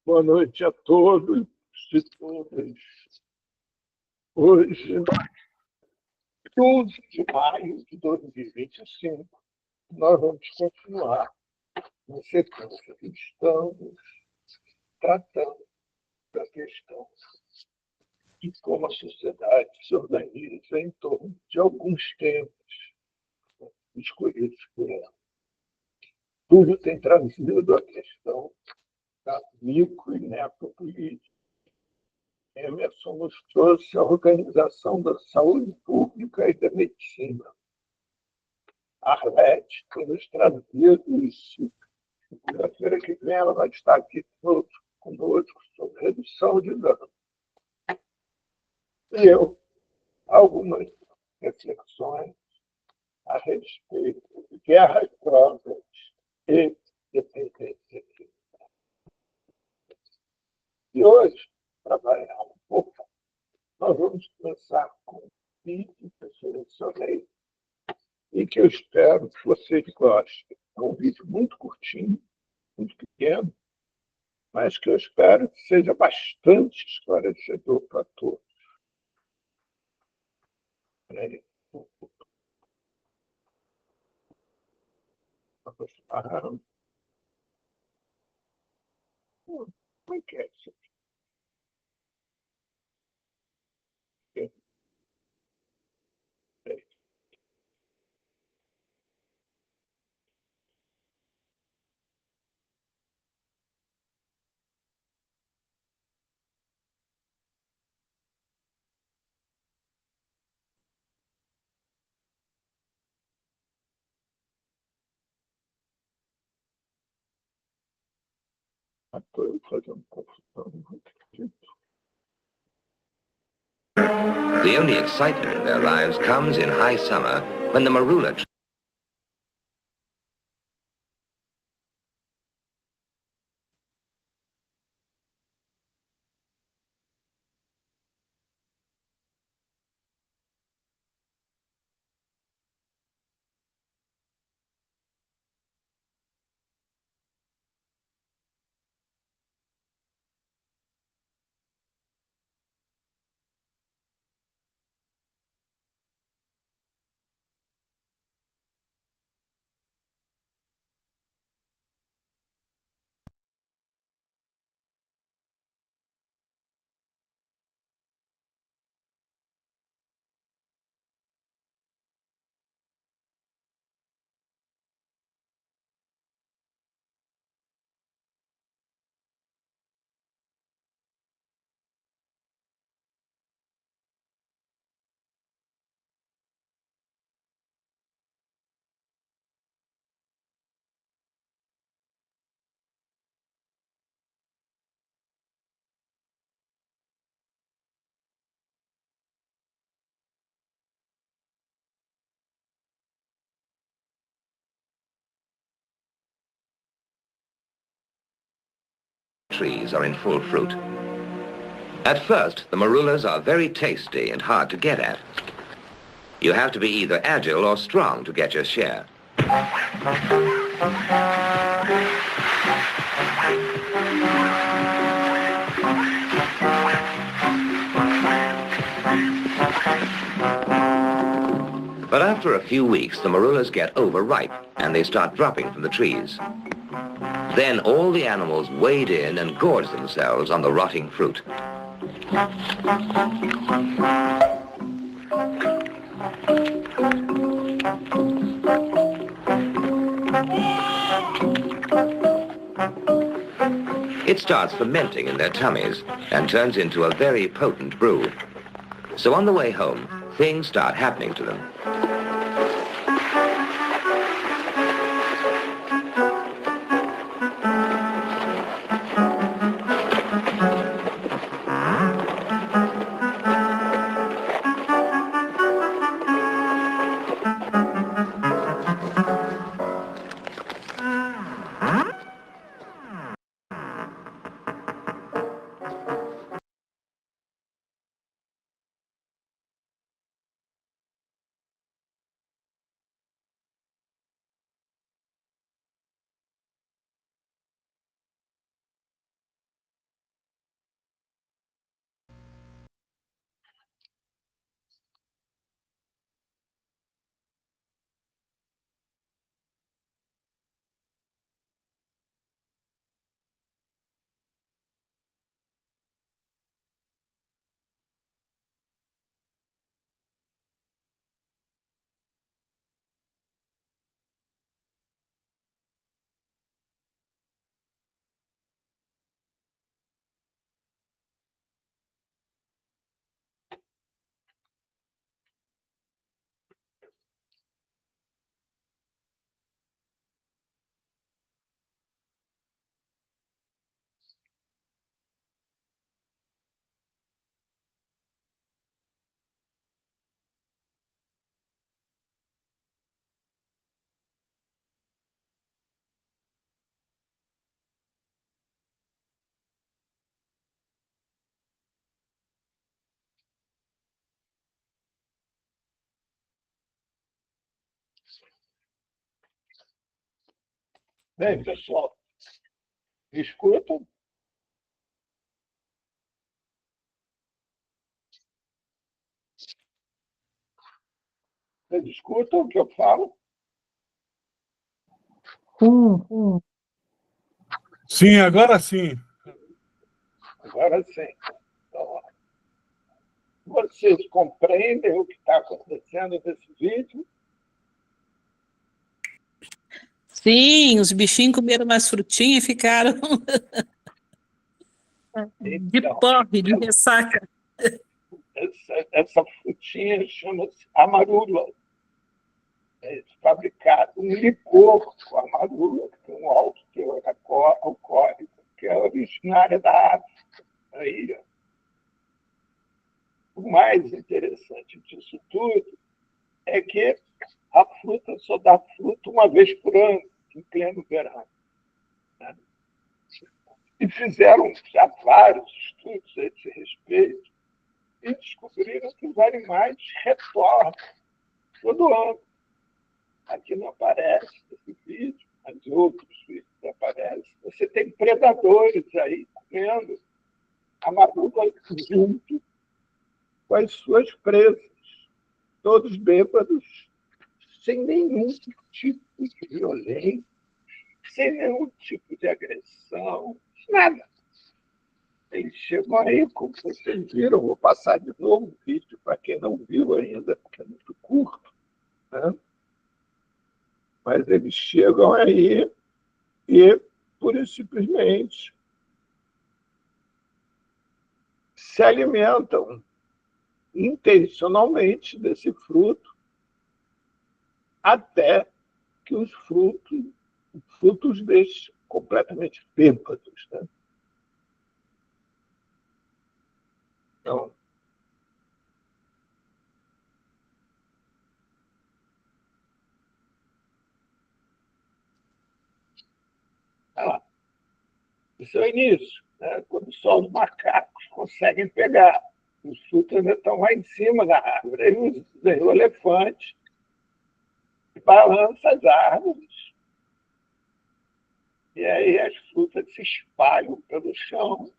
Boa noite a todos e todas. Hoje, 12 de maio de 2025, nós vamos continuar na sequência que estamos tratando da questão de como a sociedade se organiza em torno de alguns temas escolhidos por ela. Tudo tem trazido a questão da micro e necropolítica. Emerson nos trouxe a organização da saúde pública e da medicina. Arlete tem nos trazido isso. Segunda-feira que vem ela vai estar aqui conosco sobre redução de danos. E eu, algumas reflexões a respeito de guerras drogas e dependência química. E hoje, para variar um pouco, nós vamos começar com um vídeo que eu selecionei e que eu espero que vocês gostem. É um vídeo muito curtinho, muito pequeno, mas que eu espero que seja bastante esclarecedor para todos. Peraí. Como é que é isso aqui? Estou fazendo confusão. The only excitement in their lives comes in high summer when the marula trees are in full fruit. At first, the marulas are very tasty and hard to get at. You have to be either agile or strong to get your share. But after a few weeks, the marulas get overripe and they start dropping from the trees. Then all the animals wade in and gorge themselves on the rotting fruit. It starts fermenting in their tummies and turns into a very potent brew. So on the way home, things start happening to them. Bem, pessoal, me escutam? Vocês escutam o que eu falo? Sim, agora sim. Agora sim. Então, vocês compreendem o que está acontecendo nesse vídeo? Sim, os bichinhos comeram umas frutinhas e ficaram de Então, porre, de ressaca. essa frutinha chama-se amarula. É fabricado um licor com amarula, que tem um alto teor alcoólico, que é originária da África. Aí, o mais interessante disso tudo é que a fruta só dá fruto uma vez por ano, em pleno verão. Né? E fizeram já vários estudos a esse respeito e descobriram que os animais retornam todo ano. Aqui não aparece esse vídeo, mas outros vídeos aparecem. Você tem predadores aí comendo amarula junto com as suas presas, todos bêbados, sem nenhum tipo de violência, sem nenhum tipo de agressão, nada. Eles chegam aí, como vocês viram, vou passar de novo o vídeo para quem não viu ainda, porque é muito curto, né? Mas eles chegam aí e, pura e simplesmente, se alimentam intencionalmente desse fruto até que os frutos deixem completamente bêbados. Né? Então, olha lá. Esse é o início, né? Quando só os macacos conseguem pegar. Os frutos ainda estão lá em cima da árvore. Aí os elefantes balançam as árvores. E aí as frutas se espalham pelo chão.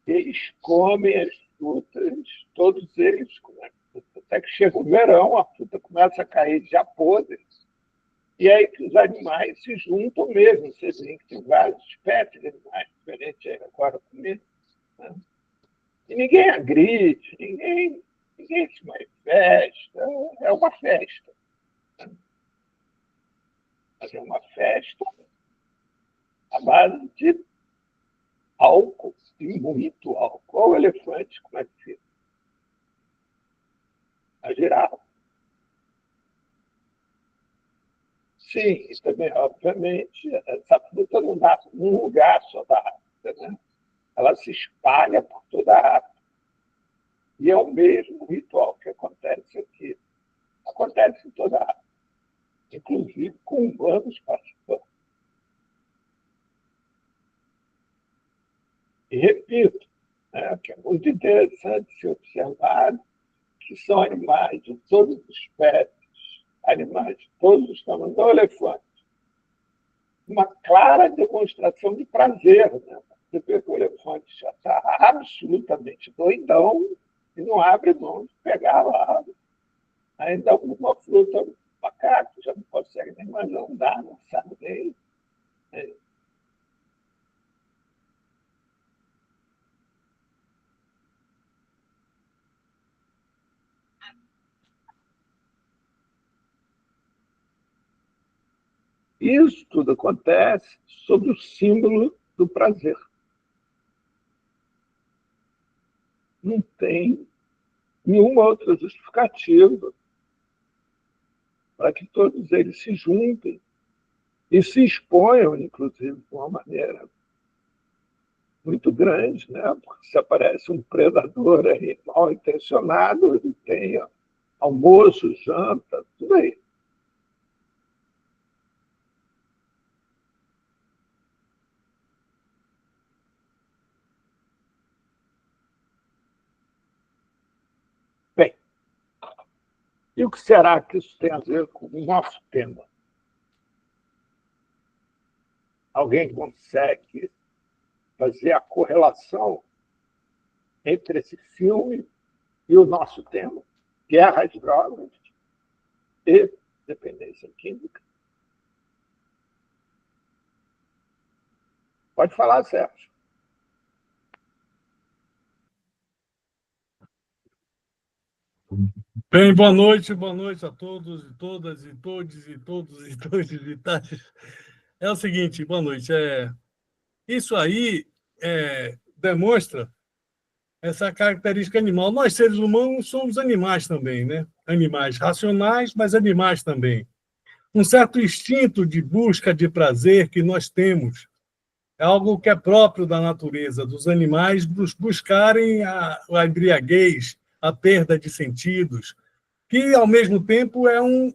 E eles comem as frutas, todos eles. Até que chega o verão, a fruta começa a cair já podre. E aí que os animais se juntam mesmo. Vocês veem que tem várias espécies de animais diferentes aí agora comigo. Né? E ninguém agride, ninguém se manifesta. É uma festa. Né? Mas é uma festa à base de álcool, e muito álcool. Olha o elefante, como é que fica? A girafa. Sim, e também, obviamente, essa fruta não dá num lugar só da África, né? Ela se espalha por toda a África. E é o mesmo ritual que acontece aqui. Acontece em toda a África, inclusive com humanos participando. E repito, né, que é muito interessante se observar que são animais de todas as espécies, animais de todos os tamanhos, o elefante. Uma clara demonstração de prazer. Né? Você vê que o elefante já está absolutamente doidão e não abre mão de pegar lá. Ainda alguma fruta, o macaco já não consegue nem mais andar, não sabe nem. Isso tudo acontece sob o símbolo do prazer. Não tem nenhuma outra justificativa para que todos eles se juntem e se exponham, inclusive, de uma maneira muito grande, né? Porque se aparece um predador aí mal intencionado, ele tem almoço, janta, tudo aí. Bem, e o que será que isso tem a ver com o nosso tema? Alguém consegue fazer a correlação entre esse filme e o nosso tema, guerra às drogas e dependência química? Pode falar, Sérgio. Bem, boa noite a todos e todas e todos e todos e todos e tais. É o seguinte, boa noite. Isso aí demonstra essa característica animal. Nós, seres humanos, somos animais também, né? Animais racionais, mas animais também. Um certo instinto de busca de prazer que nós temos é algo que é próprio da natureza, dos animais buscarem a embriaguez, a perda de sentidos, que, ao mesmo tempo, é um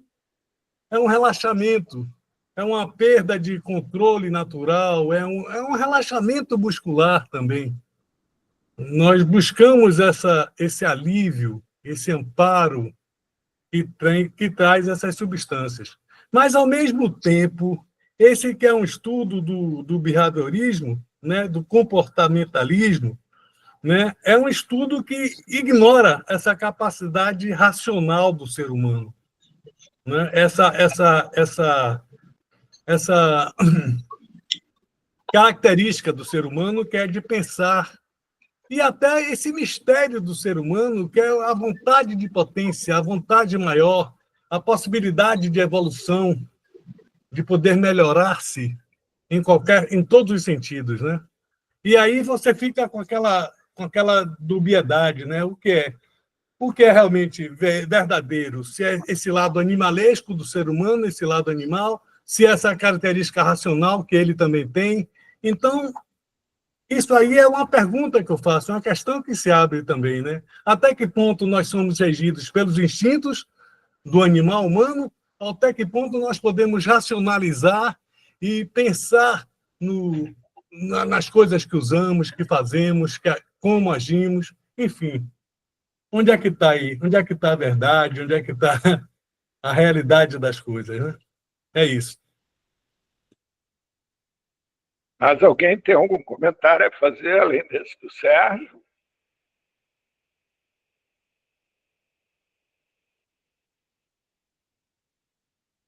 relaxamento, é uma perda de controle natural, é um relaxamento muscular também. Nós buscamos esse alívio, esse amparo que traz essas substâncias. Mas, ao mesmo tempo, esse que é um estudo do behaviorismo, né, do comportamentalismo, né, é um estudo que ignora essa capacidade racional do ser humano, né? Essa característica do ser humano que é de pensar, e até esse mistério do ser humano, que é a vontade de potência, a vontade maior, a possibilidade de evolução, de poder melhorar-se em todos os sentidos, né? E aí você fica com aquela dubiedade, né? O que é realmente verdadeiro? Se é esse lado animalesco do ser humano, esse lado animal, se é essa característica racional que ele também tem. Então, isso aí é uma pergunta que eu faço, é uma questão que se abre também, né? Até que ponto nós somos regidos pelos instintos do animal humano? Até que ponto nós podemos racionalizar e pensar nas coisas que usamos, que fazemos, como agimos, enfim. Onde é que está aí? Onde é que está a verdade? Onde é que está a realidade das coisas, né? É isso. Mas alguém tem algum comentário a fazer, além desse do Sérgio?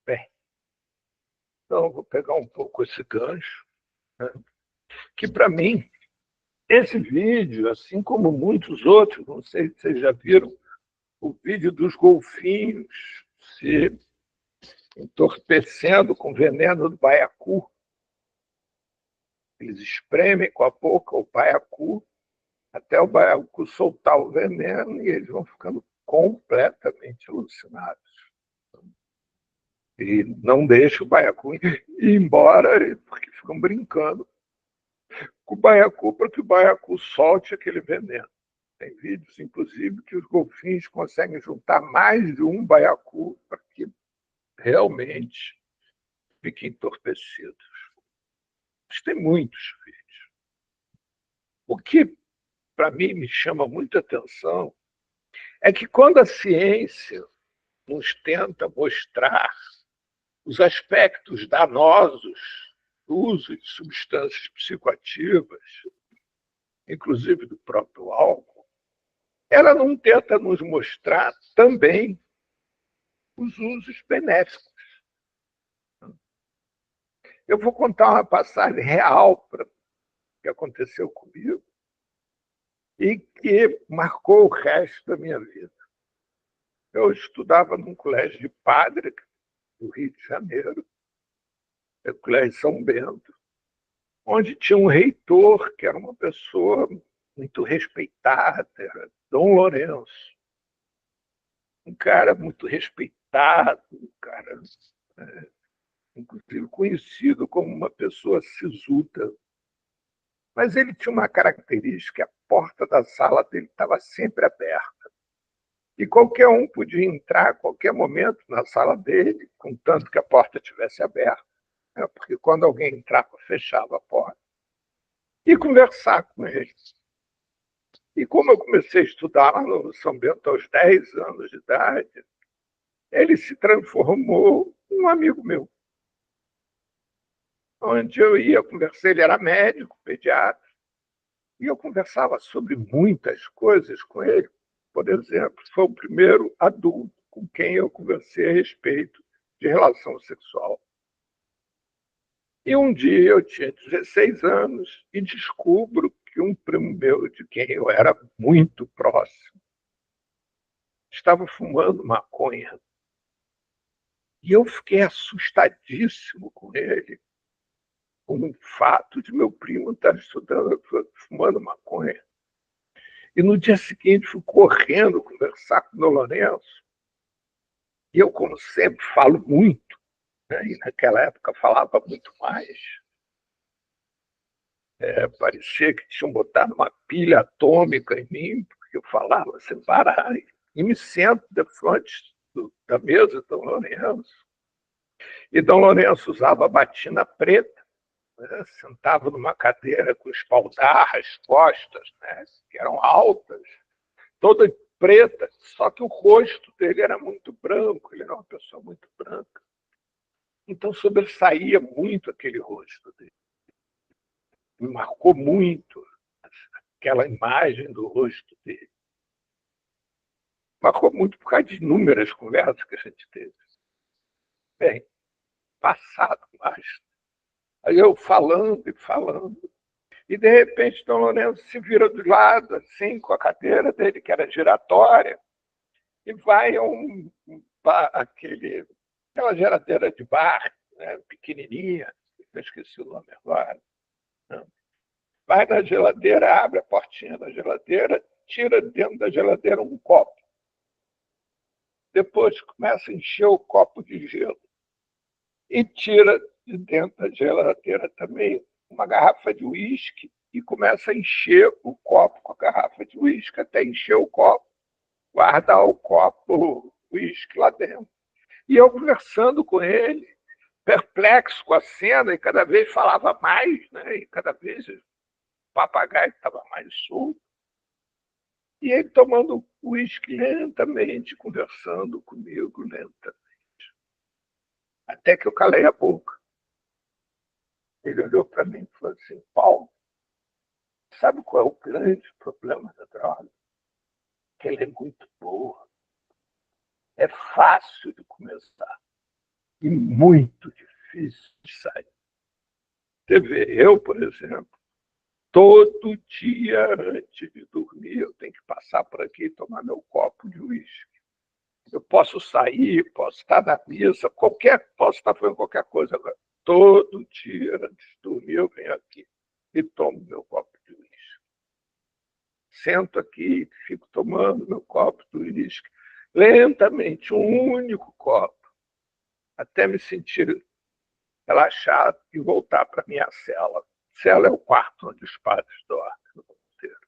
Bem, então eu vou pegar um pouco esse gancho, né? Que, para mim, esse vídeo, assim como muitos outros, não sei se vocês já viram, o vídeo dos golfinhos se entorpecendo com veneno do baiacu. Eles espremem com a boca o baiacu até o baiacu soltar o veneno e eles vão ficando completamente alucinados. E não deixam o baiacu ir embora, porque ficam brincando com o baiacu para que o baiacu solte aquele veneno. Tem vídeos, inclusive, que os golfinhos conseguem juntar mais de um baiacu para que realmente fiquem entorpecidos. Mas tem muitos vídeos. O que, para mim, me chama muita atenção é que quando a ciência nos tenta mostrar os aspectos danosos do uso de substâncias psicoativas, inclusive do próprio álcool, ela não tenta nos mostrar também os usos benéficos. Eu vou contar uma passagem real que aconteceu comigo e que marcou o resto da minha vida. Eu estudava num colégio de padre do Rio de Janeiro, o Colégio São Bento, onde tinha um reitor que era uma pessoa muito respeitada, era Dom Lourenço. Um cara muito respeitado, um cara, inclusive, conhecido como uma pessoa sisuda. Mas ele tinha uma característica: a porta da sala dele estava sempre aberta. E qualquer um podia entrar a qualquer momento na sala dele, contanto que a porta estivesse aberta, né? Porque quando alguém entrava, fechava a porta, e conversar com ele. E como eu comecei a estudar lá no São Bento aos 10 anos de idade, ele se transformou em um amigo meu. onde eu ia conversar. Ele era médico, pediatra, e eu conversava sobre muitas coisas com ele. Por exemplo, foi o primeiro adulto com quem eu conversei a respeito de relação sexual. E um dia eu tinha 16 anos e descubro que um primo meu, de quem eu era muito próximo, estava fumando maconha. E eu fiquei assustadíssimo com ele, com o fato de meu primo estar fumando maconha. E no dia seguinte fui correndo conversar com o meu Lourenço. E eu, como sempre, falo muito, né? E naquela época falava muito mais. Parecia que tinham botado uma pilha atômica em mim, porque eu falava sem parar. E me sento de frente da mesa do Dom Lourenço. E Dom Lourenço usava batina preta, né? Sentava numa cadeira com espaldarras, costas, né? Que eram altas, toda preta, só que o rosto dele era muito branco, ele era uma pessoa muito branca. Então sobressaía muito aquele rosto dele. Me marcou muito aquela imagem do rosto dele. Marcou muito por causa de inúmeras conversas que a gente teve. Bem, passado mais. Aí eu falando e falando, e de repente Dom Lourenço se vira do lado, assim, com a cadeira dele, que era giratória, e vai a aquela geladeira de bar, né, pequenininha, eu esqueci o nome agora. Né? Vai na geladeira, abre a portinha da geladeira, tira dentro da geladeira um copo. Depois começa a encher o copo de gelo. E tira de dentro da geladeira também uma garrafa de uísque e começa a encher o copo com a garrafa de uísque, até encher o copo, guardar o copo, o uísque lá dentro. E eu conversando com ele, perplexo com a cena, e cada vez falava mais, né? E cada vez o papagaio estava mais solto. E ele tomando uísque lentamente, conversando comigo lentamente. Até que eu calei a boca. Ele olhou para mim e falou assim: Paulo, sabe qual é o grande problema da droga? Que ela é muito boa. É fácil de começar e muito difícil de sair. Você vê, eu, por exemplo, todo dia antes de dormir, eu tenho que passar por aqui e tomar meu copo de uísque. Eu posso sair, posso estar na missa, posso estar fazendo qualquer coisa agora. Todo dia antes de dormir, eu venho aqui e tomo meu copo de uísque. Sento aqui e fico tomando meu copo de uísque lentamente, um único copo, até me sentir relaxado e voltar para a minha cela. Cela é o quarto onde os padres dormem no mosteiro.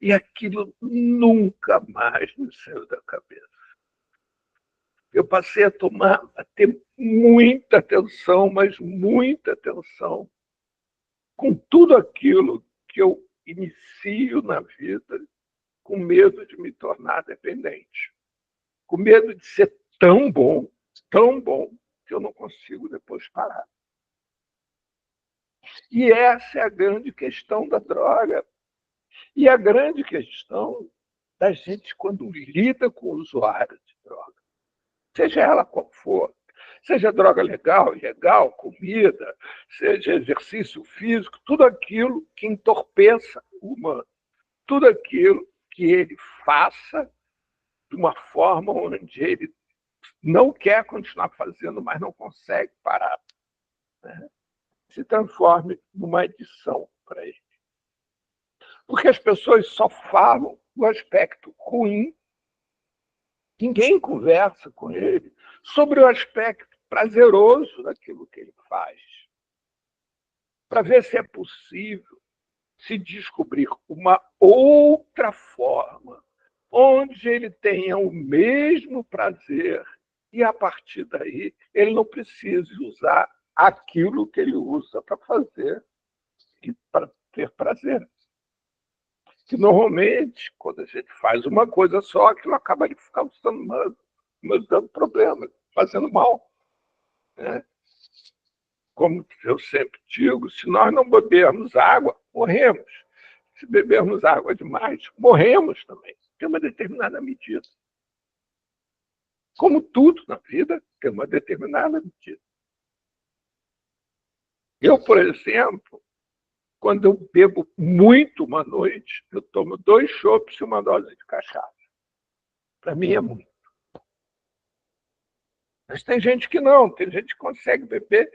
E aquilo nunca mais me saiu da cabeça. Eu passei a ter muita atenção, mas muita atenção, com tudo aquilo que eu inicio na vida, com medo de me tornar dependente, com medo de ser tão bom, que eu não consigo depois parar. E essa é a grande questão da droga. E a grande questão da gente quando lida com o usuário de droga. Seja ela qual for. Seja droga legal, ilegal, comida, seja exercício físico, tudo aquilo que entorpeça o humano. Tudo aquilo que ele faça de uma forma onde ele não quer continuar fazendo, mas não consegue parar. Né? Se transforme numa adição para ele. Porque as pessoas só falam do aspecto ruim, ninguém conversa com ele sobre o aspecto prazeroso daquilo que ele faz, para ver se é possível se descobrir uma outra forma onde ele tenha o mesmo prazer e, a partir daí, ele não precise usar aquilo que ele usa para fazer e para ter prazer. Que normalmente, quando a gente faz uma coisa só, aquilo acaba de ficar dando problemas, fazendo mal. Né? como eu sempre digo, se nós não bebermos água, morremos. Se bebermos água demais, morremos também. Tem uma determinada medida. Como tudo na vida, tem uma determinada medida. Eu, por exemplo, quando eu bebo muito uma noite, eu tomo 2 chopps e uma dose de cachaça. Para mim é muito. Mas tem gente que não, tem gente que consegue beber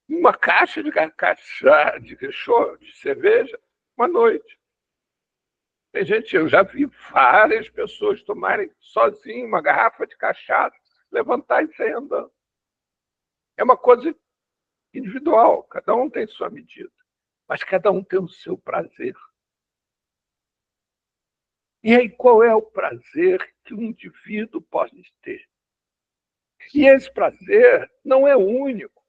uma caixa de cachaça, de cerveja, uma noite. Tem gente, eu já vi várias pessoas tomarem sozinho uma garrafa de cachaça, levantar e sair andando. É uma coisa individual, cada um tem sua medida, mas cada um tem o seu prazer. E aí, qual é o prazer que um indivíduo pode ter? E esse prazer não é único.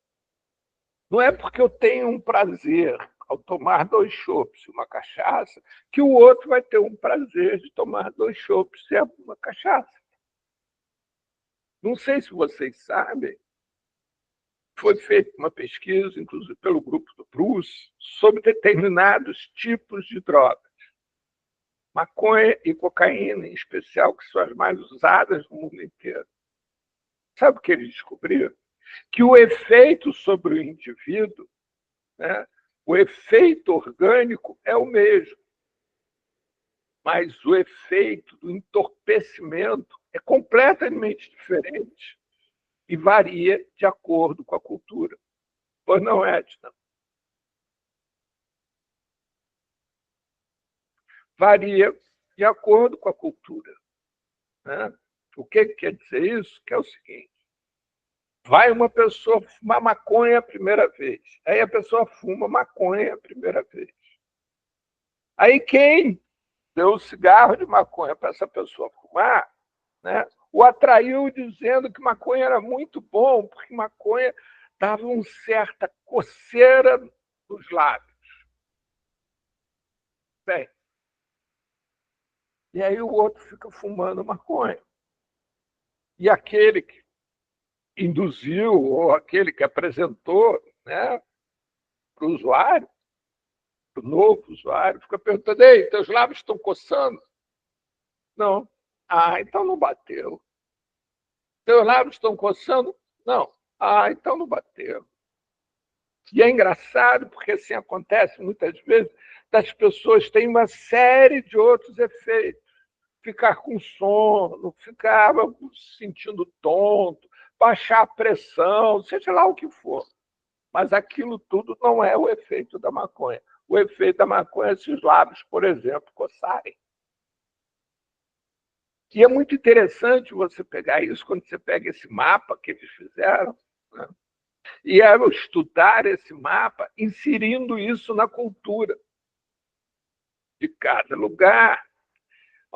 Não é porque eu tenho um prazer ao tomar 2 chopps e uma cachaça que o outro vai ter um prazer de tomar 2 chopps e uma cachaça. Não sei se vocês sabem, foi feita uma pesquisa, inclusive pelo grupo do Bruce, sobre determinados tipos de drogas. Maconha e cocaína, em especial, que são as mais usadas no mundo inteiro. Sabe o que eles descobriram? Que o efeito sobre o indivíduo, né, o efeito orgânico é o mesmo, mas o efeito do entorpecimento é completamente diferente e varia de acordo com a cultura. Pois não, Edna? Varia de acordo com a cultura. Né? O que quer dizer isso? Que é o seguinte: vai uma pessoa fumar maconha a primeira vez, aí a pessoa fuma maconha a primeira vez. Aí quem deu o cigarro de maconha para essa pessoa fumar, né, o atraiu dizendo que maconha era muito bom, porque maconha dava uma certa coceira nos lábios. Bem, e aí o outro fica fumando maconha. E aquele que induziu, ou aquele que apresentou, né, para o usuário, para o novo usuário, fica perguntando: ei, teus lábios estão coçando? Não. Ah, então não bateu. Teus lábios estão coçando? Não. Ah, então não bateu. E é engraçado, porque assim acontece muitas vezes, das pessoas têm uma série de outros efeitos. Ficar com sono, ficar se sentindo tonto, baixar a pressão, seja lá o que for. Mas aquilo tudo não é o efeito da maconha. O efeito da maconha é se os lábios, por exemplo, coçarem. E é muito interessante você pegar isso, quando você pega esse mapa que eles fizeram, né? E estudar esse mapa, inserindo isso na cultura de cada lugar,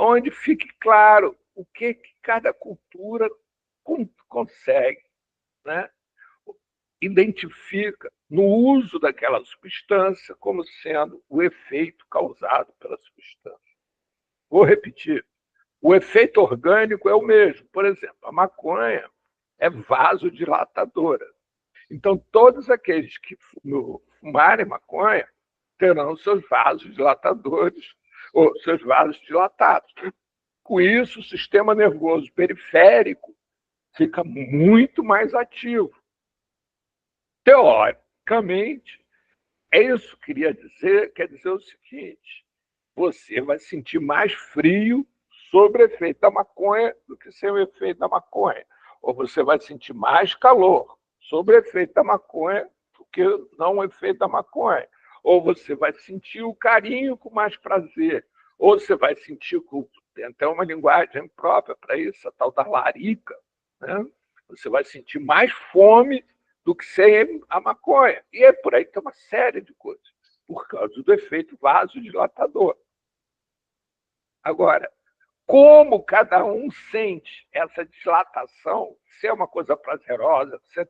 onde fique claro o que cada cultura consegue, né? Identifica no uso daquela substância como sendo o efeito causado pela substância. Vou repetir. O efeito orgânico é o mesmo. Por exemplo, a maconha é vasodilatadora. Então, todos aqueles que fumarem maconha terão seus vasos dilatadores, ou seus vasos dilatados. Com isso, o sistema nervoso periférico fica muito mais ativo. Teoricamente, é isso que queria dizer, quer dizer o seguinte: você vai sentir mais frio sob o efeito da maconha do que sem o efeito da maconha. Ou você vai sentir mais calor sob o efeito da maconha do que não o efeito da maconha. Ou você vai sentir o carinho com mais prazer. Ou você vai sentir, tem até uma linguagem própria para isso, a tal da larica, né? Você vai sentir mais fome do que sem a maconha. E é por aí que tem uma série de coisas, por causa do efeito vasodilatador. Agora, como cada um sente essa dilatação, se é uma coisa prazerosa, se é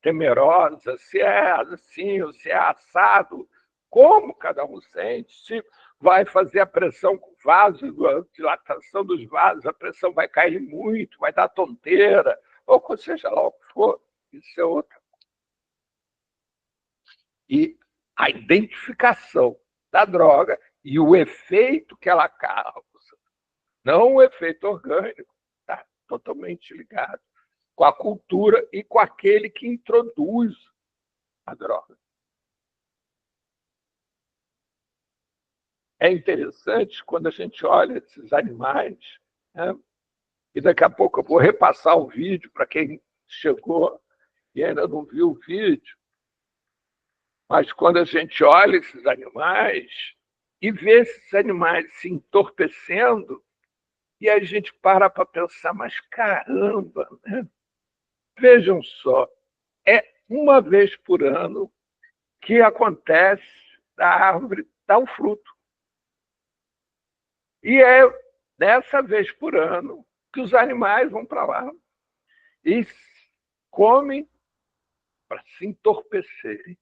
temerosa, se é assim, ou se é assado, como cada um sente, se vai fazer a pressão com vasos, a dilatação dos vasos, a pressão vai cair muito, vai dar tonteira, ou seja lá o que for, isso é outra. E a identificação da droga e o efeito que ela causa, não o efeito orgânico, está totalmente ligado com a cultura e com aquele que introduz a droga. É interessante quando a gente olha esses animais, né? E daqui a pouco eu vou repassar o vídeo para quem chegou e ainda não viu o vídeo, mas quando a gente olha esses animais e vê esses animais se entorpecendo, e a gente para pensar, mas caramba, né? Vejam só, é uma vez por ano que acontece da árvore dar o fruto. E é dessa vez por ano que os animais vão para lá e comem para se entorpecerem.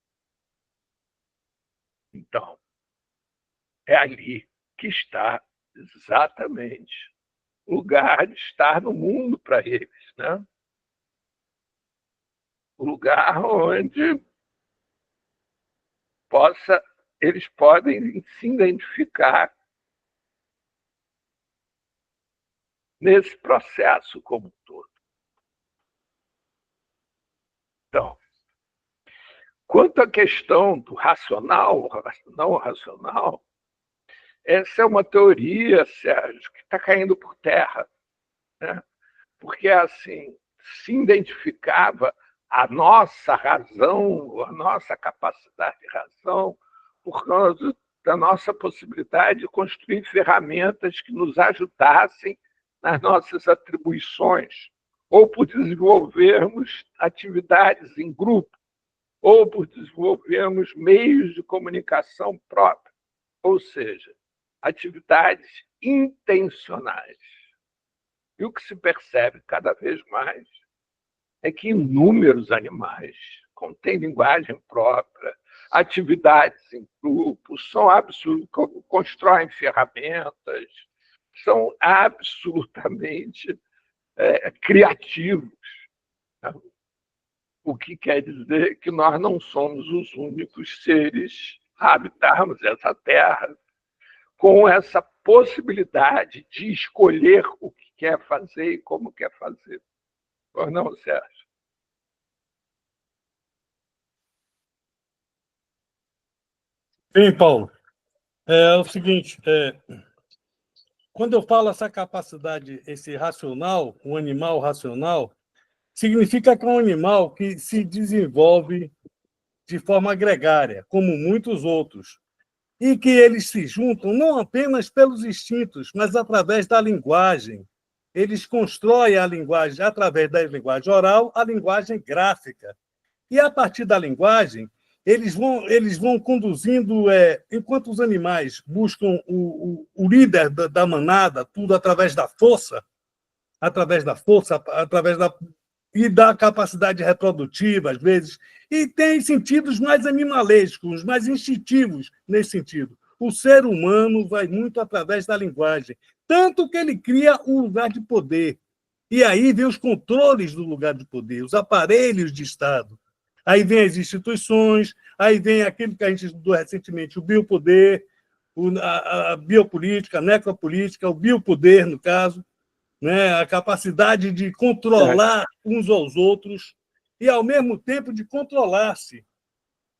Então, é ali que está exatamente o lugar de estar no mundo para eles, né? O lugar onde eles podem se identificar nesse processo como um todo. Então, quanto à questão do racional, não racional, essa é uma teoria, Sérgio, que está caindo por terra, né? Porque, assim, se identificava a nossa razão, a nossa capacidade de razão, por causa da nossa possibilidade de construir ferramentas que nos ajudassem nas nossas atribuições, ou por desenvolvermos atividades em grupo, ou por desenvolvermos meios de comunicação próprios, ou seja, atividades intencionais. E o que se percebe cada vez mais é que inúmeros animais contêm linguagem própria, atividades em grupo, constroem ferramentas, são absolutamente criativos. O que quer dizer que nós não somos os únicos seres a habitarmos essa terra com essa possibilidade de escolher o que quer fazer e como quer fazer. Pois não, Sérgio? Bem, Paulo, é o seguinte, quando eu falo essa capacidade, esse racional, um animal racional, significa que é um animal que se desenvolve de forma gregária, como muitos outros, e que eles se juntam não apenas pelos instintos, mas através da linguagem. Eles constroem a linguagem, através da linguagem oral, a linguagem gráfica. E, a partir da linguagem, eles vão conduzindo, enquanto os animais buscam o líder da manada, tudo através da força, e da capacidade reprodutiva, às vezes, e tem sentidos mais animalescos, mais instintivos nesse sentido. O ser humano vai muito através da linguagem, tanto que ele cria o lugar de poder. E aí vem os controles do lugar de poder, os aparelhos de Estado. Aí vem as instituições, aí vem aquilo que a gente estudou recentemente, o biopoder, a biopolítica, a necropolítica, o biopoder, no caso, né? A capacidade de controlar uns aos outros e, ao mesmo tempo, de controlar-se.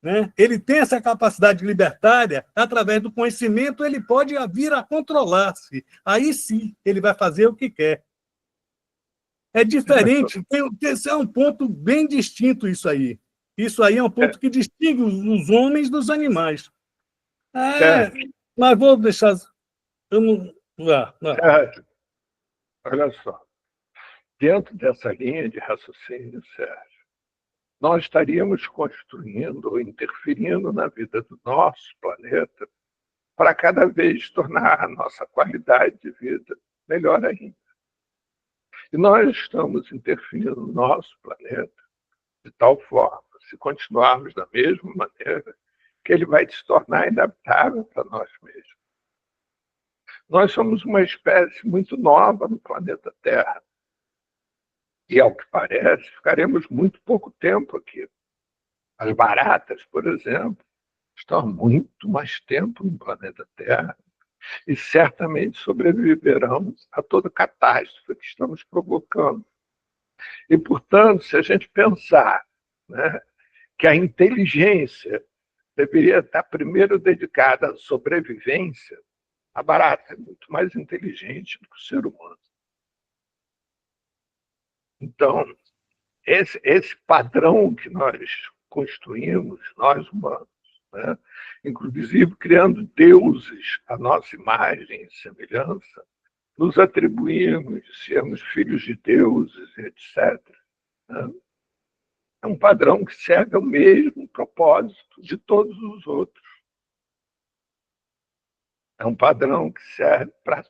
Né? Ele tem essa capacidade libertária, através do conhecimento, ele pode vir a controlar-se. Aí sim, ele vai fazer o que quer. É diferente, esse é um ponto bem distinto isso aí. Isso aí é um ponto que distingue os homens dos animais. Mas vou deixar... Eu não... Olha só, dentro dessa linha de raciocínio, Sérgio, nós estaríamos construindo ou interferindo na vida do nosso planeta para cada vez tornar a nossa qualidade de vida melhor ainda. E nós estamos interferindo no nosso planeta de tal forma, se continuarmos da mesma maneira, que ele vai se tornar inabitável para nós mesmos. Nós somos uma espécie muito nova no planeta Terra. E, ao que parece, ficaremos muito pouco tempo aqui. As baratas, por exemplo, estão há muito mais tempo no planeta Terra e certamente sobreviverão a toda catástrofe que estamos provocando. E, portanto, se a gente pensar, né, que a inteligência deveria estar primeiro dedicada à sobrevivência, a barata é muito mais inteligente do que o ser humano. Então, esse padrão que nós construímos, nós humanos, né, inclusive criando deuses à nossa imagem e semelhança, nos atribuímos de sermos filhos de deuses, etc. Né? É um padrão que serve ao mesmo propósito de todos os outros. É um padrão que serve para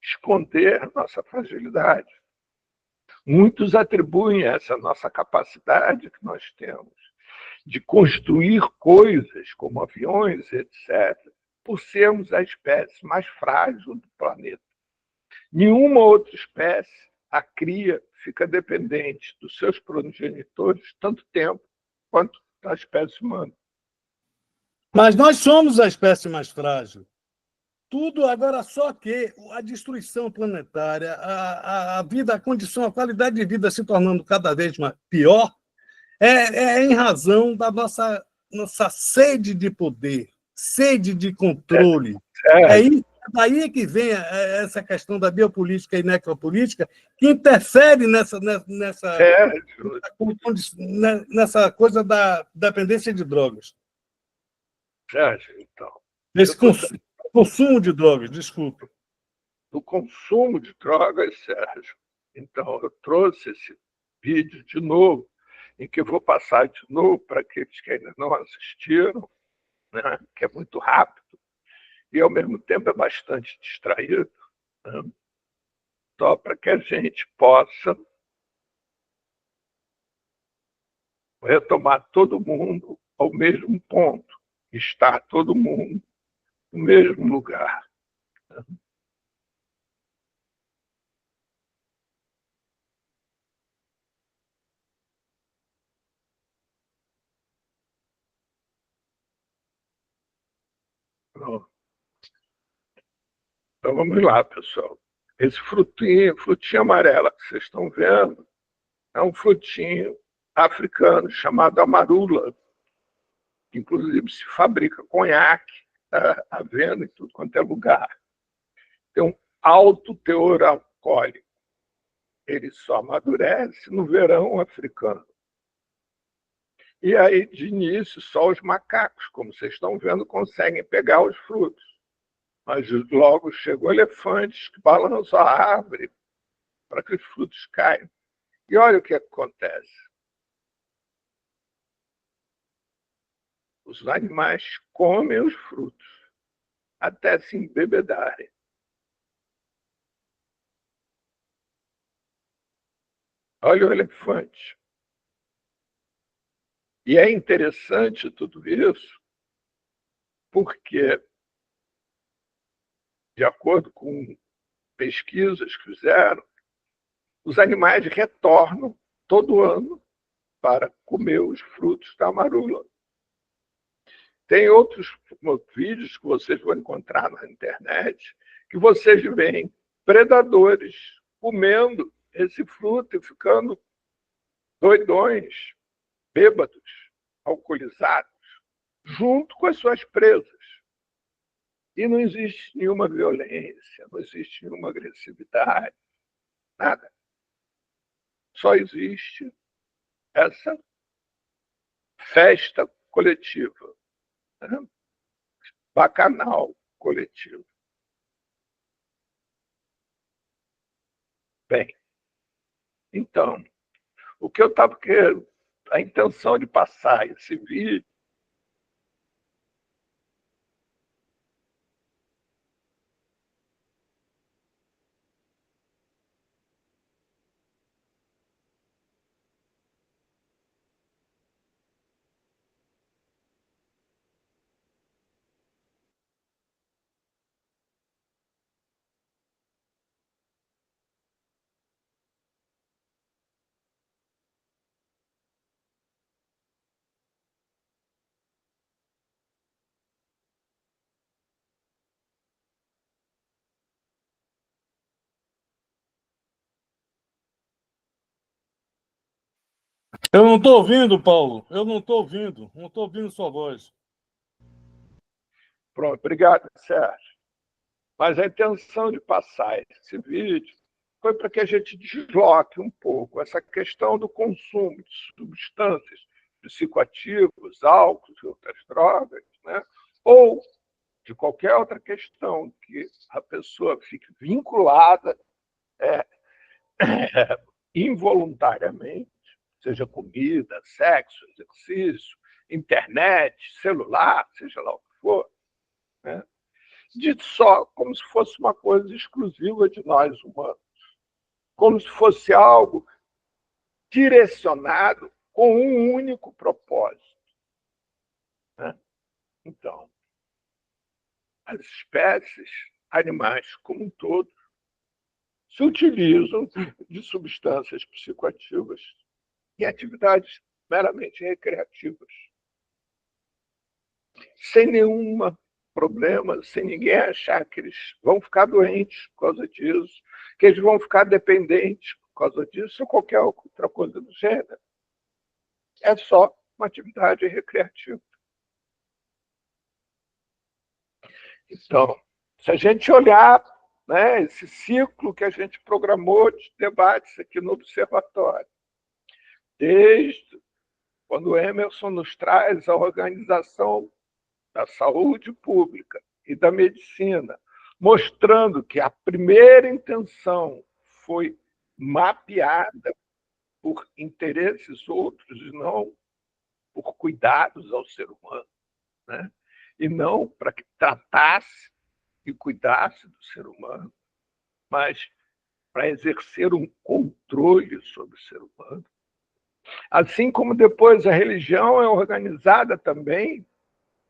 esconder a nossa fragilidade. Muitos atribuem essa nossa capacidade que nós temos de construir coisas como aviões, etc., por sermos a espécie mais frágil do planeta. Nenhuma outra espécie, a cria, fica dependente dos seus progenitores tanto tempo quanto a espécie humana. Mas nós somos a espécie mais frágil. Tudo agora, só que a destruição planetária, a vida, a condição, a qualidade de vida se tornando cada vez mais pior, é em razão da nossa sede de poder, sede de controle. É Sérgio, isso, é daí que vem essa questão da biopolítica e necropolítica, que interfere Sérgio, nessa coisa da dependência de drogas. Sérgio, então, eu Desse estou consumo de drogas, desculpa. do consumo de drogas, Sérgio. Então, eu trouxe esse vídeo de novo, em que eu vou passar de novo para aqueles que ainda não assistiram, né, que é muito rápido e, ao mesmo tempo, é bastante distraído, né, só para que a gente possa retomar todo mundo ao mesmo ponto, estar todo mundo no mesmo lugar. Pronto. Então vamos lá, pessoal. Esse frutinho amarelo que vocês estão vendo, é um frutinho africano chamado amarula, que inclusive se fabrica conhaque, tá, à venda em tudo quanto é lugar. Tem um alto teor alcoólico. Ele só amadurece no verão africano. E aí, de início, só os macacos, como vocês estão vendo, conseguem pegar os frutos. Mas logo chegam elefantes que balançam a árvore para que os frutos caiam. E olha o que acontece. Os animais comem os frutos até se embebedarem. Olha o elefante. E é interessante tudo isso, porque, de acordo com pesquisas que fizeram, os animais retornam todo ano para comer os frutos da marula. Tem outros vídeos que vocês vão encontrar na internet que vocês veem predadores comendo esse fruto e ficando doidões, bêbados, alcoolizados, junto com as suas presas. E não existe nenhuma violência, não existe nenhuma agressividade, nada. Só existe essa festa coletiva, né? Bacanal coletivo. Bem, então, o que eu estava querendo, a intenção de passar esse vídeo Eu não estou ouvindo, Paulo. Eu não estou ouvindo. Não estou ouvindo sua voz. Pronto, obrigado, Sérgio. Mas a intenção de passar esse vídeo foi para que a gente desloque um pouco essa questão do consumo de substâncias psicoativas, álcools e outras drogas, né? Ou de qualquer outra questão que a pessoa fique vinculada involuntariamente, seja comida, sexo, exercício, internet, celular, seja lá o que for, né? De só como se fosse uma coisa exclusiva de nós humanos, como se fosse algo direcionado com um único propósito, né? Então, as espécies animais como um todo se utilizam de substâncias psicoativas em atividades meramente recreativas, sem nenhum problema, sem ninguém achar que eles vão ficar doentes por causa disso, que eles vão ficar dependentes por causa disso, ou qualquer outra coisa do gênero. É só uma atividade recreativa. Então, se a gente olhar, né, esse ciclo que a gente programou de debates aqui no Observatório, desde quando o Emerson nos traz a organização da saúde pública e da medicina, mostrando que a primeira intenção foi mapeada por interesses outros e não por cuidados ao ser humano, né? E não para que tratasse e cuidasse do ser humano, mas para exercer um controle sobre o ser humano. Assim como depois a religião é organizada também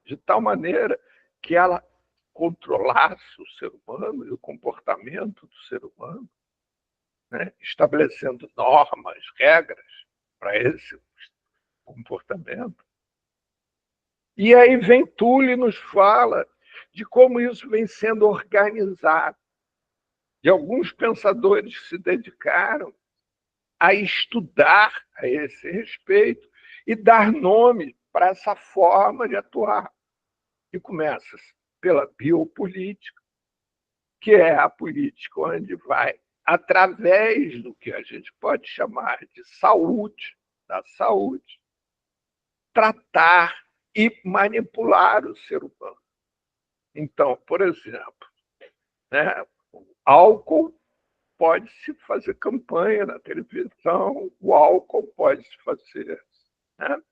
de tal maneira que ela controlasse o ser humano e o comportamento do ser humano, né? Estabelecendo normas, regras para esse comportamento. E aí vem Tully e nos fala de como isso vem sendo organizado. E alguns pensadores se dedicaram a estudar a esse respeito e dar nome para essa forma de atuar. E começa pela biopolítica, que é a política onde vai, através do que a gente pode chamar de saúde, da saúde, tratar e manipular o ser humano. Então, por exemplo, né, o álcool pode-se fazer campanha na televisão, o álcool pode-se fazer, né,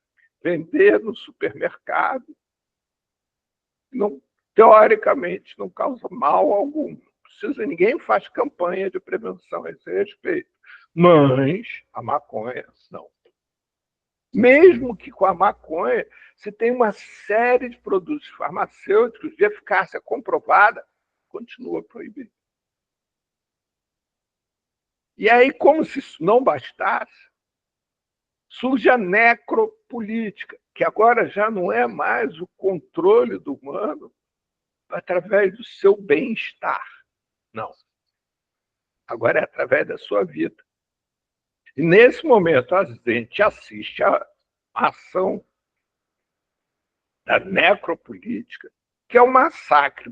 vender no supermercado, não, teoricamente não causa mal algum. Precisa, ninguém faz campanha de prevenção a esse respeito. Mas a maconha, não. Mesmo que com a maconha, se tem uma série de produtos farmacêuticos de eficácia comprovada, continua proibido. E aí, como se isso não bastasse, surge a necropolítica, que agora já não é mais o controle do humano através do seu bem-estar. Não. Agora é através da sua vida. E nesse momento a gente assiste à ação da necropolítica, que é um massacre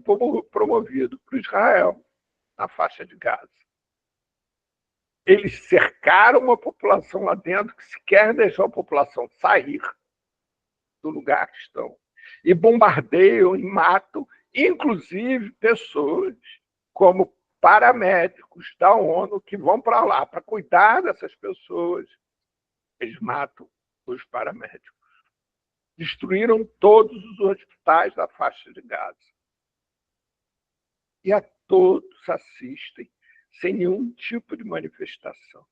promovido por Israel na faixa de Gaza. Eles cercaram uma população lá dentro que sequer deixou a população sair do lugar que estão. E bombardeiam e matam, inclusive, pessoas como paramédicos da ONU que vão para lá para cuidar dessas pessoas. Eles matam os paramédicos. Destruíram todos os hospitais da faixa de Gaza. E a todos assistem sem nenhum tipo de manifestação.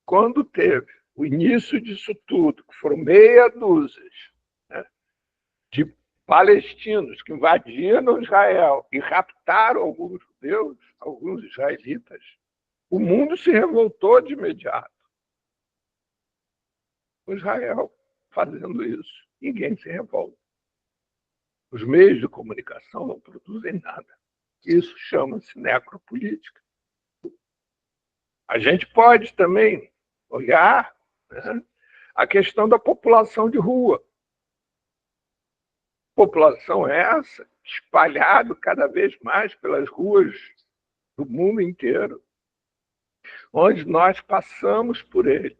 Quando teve o início disso tudo, que foram meia dúzia, né, de palestinos que invadiram Israel e raptaram alguns judeus, alguns israelitas, o mundo se revoltou de imediato. O Israel fazendo isso, ninguém se revolta. Os meios de comunicação não produzem nada. Isso chama-se necropolítica. A gente pode também olhar, né, a questão da população de rua. População essa espalhada cada vez mais pelas ruas do mundo inteiro, onde nós passamos por eles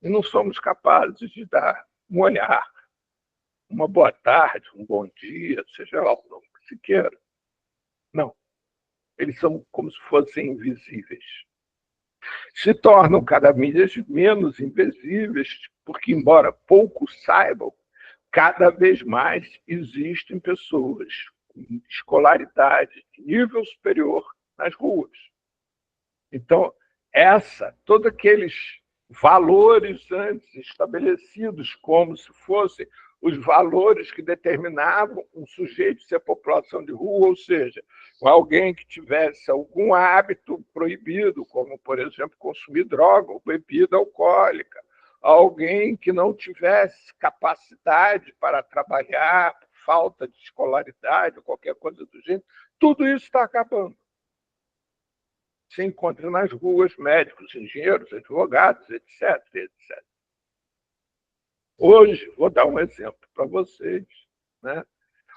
e não somos capazes de dar um olhar, uma boa tarde, um bom dia, seja lá o nome que se queira. Não. Eles são como se fossem invisíveis. Se tornam cada vez menos invisíveis, porque, embora poucos saibam, cada vez mais existem pessoas com escolaridade de nível superior nas ruas. Então, todos aqueles valores antes estabelecidos como se fossem os valores que determinavam um sujeito ser população de rua, ou seja, alguém que tivesse algum hábito proibido, como, por exemplo, consumir droga ou bebida alcoólica, alguém que não tivesse capacidade para trabalhar, falta de escolaridade, ou qualquer coisa do gênero, tudo isso está acabando. Se encontra nas ruas médicos, engenheiros, advogados, etc, etc. Hoje, vou dar um exemplo para vocês, né?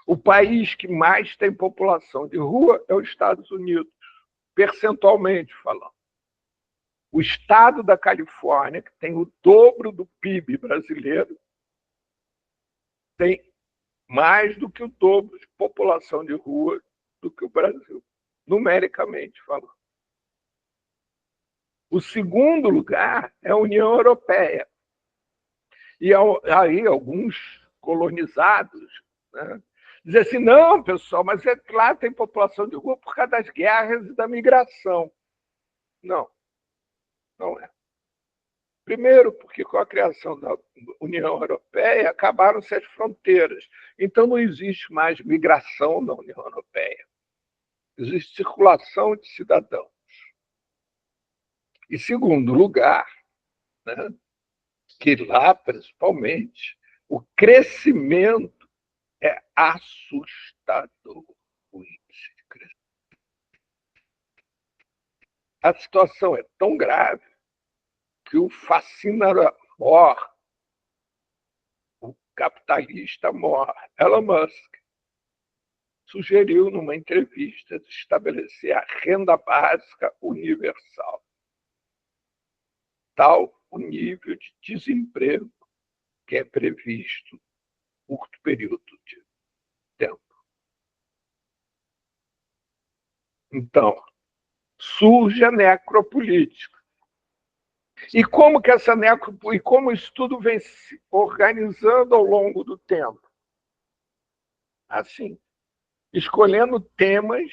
O país que mais tem população de rua é os Estados Unidos, percentualmente falando. O estado da Califórnia, que tem o dobro do PIB brasileiro, tem mais do que o dobro de população de rua do que o Brasil, numericamente falando. O segundo lugar é a União Europeia. E aí alguns colonizados, né, dizem assim, não, pessoal, mas lá tem população de rua por causa das guerras e da migração. Não, não é. Primeiro, porque com a criação da União Europeia acabaram-se as fronteiras. Então não existe mais migração na União Europeia. Existe circulação de cidadãos. E segundo lugar, né, que lá, principalmente, o crescimento é assustador. O índice de crescimento. A situação é tão grave que o fascinador, o capitalista mor, Elon Musk, sugeriu numa entrevista de estabelecer a renda básica universal. Tal o nível de desemprego que é previsto em curto período de tempo. Então, surge a necropolítica. E como que e como isso tudo vem se organizando ao longo do tempo? Assim, escolhendo temas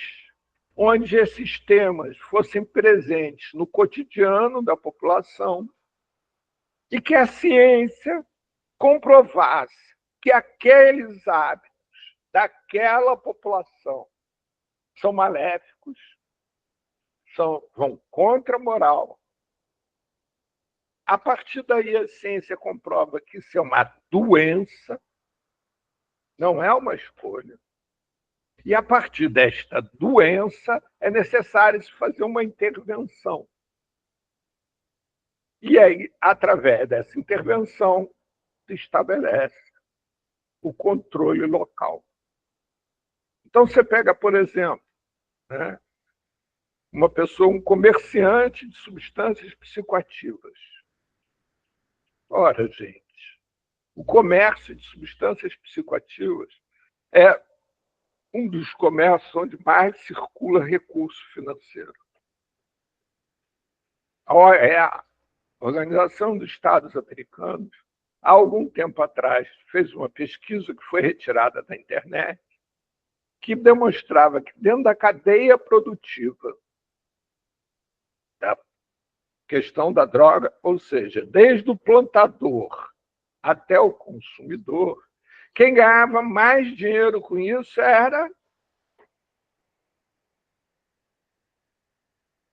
onde esses temas fossem presentes no cotidiano da população e que a ciência comprovasse que aqueles hábitos daquela população são maléficos, vão contra a moral. A partir daí, a ciência comprova que isso é uma doença, não é uma escolha. E, a partir desta doença, é necessário se fazer uma intervenção. E aí, através dessa intervenção, se estabelece o controle local. Então, você pega, por exemplo, né, uma pessoa, um comerciante de substâncias psicoativas. Ora, gente, o comércio de substâncias psicoativas é um dos comércios onde mais circula recurso financeiro. A Organização dos Estados Americanos, há algum tempo atrás, fez uma pesquisa que foi retirada da internet, que demonstrava que dentro da cadeia produtiva da questão da droga, ou seja, desde o plantador até o consumidor, quem ganhava mais dinheiro com isso era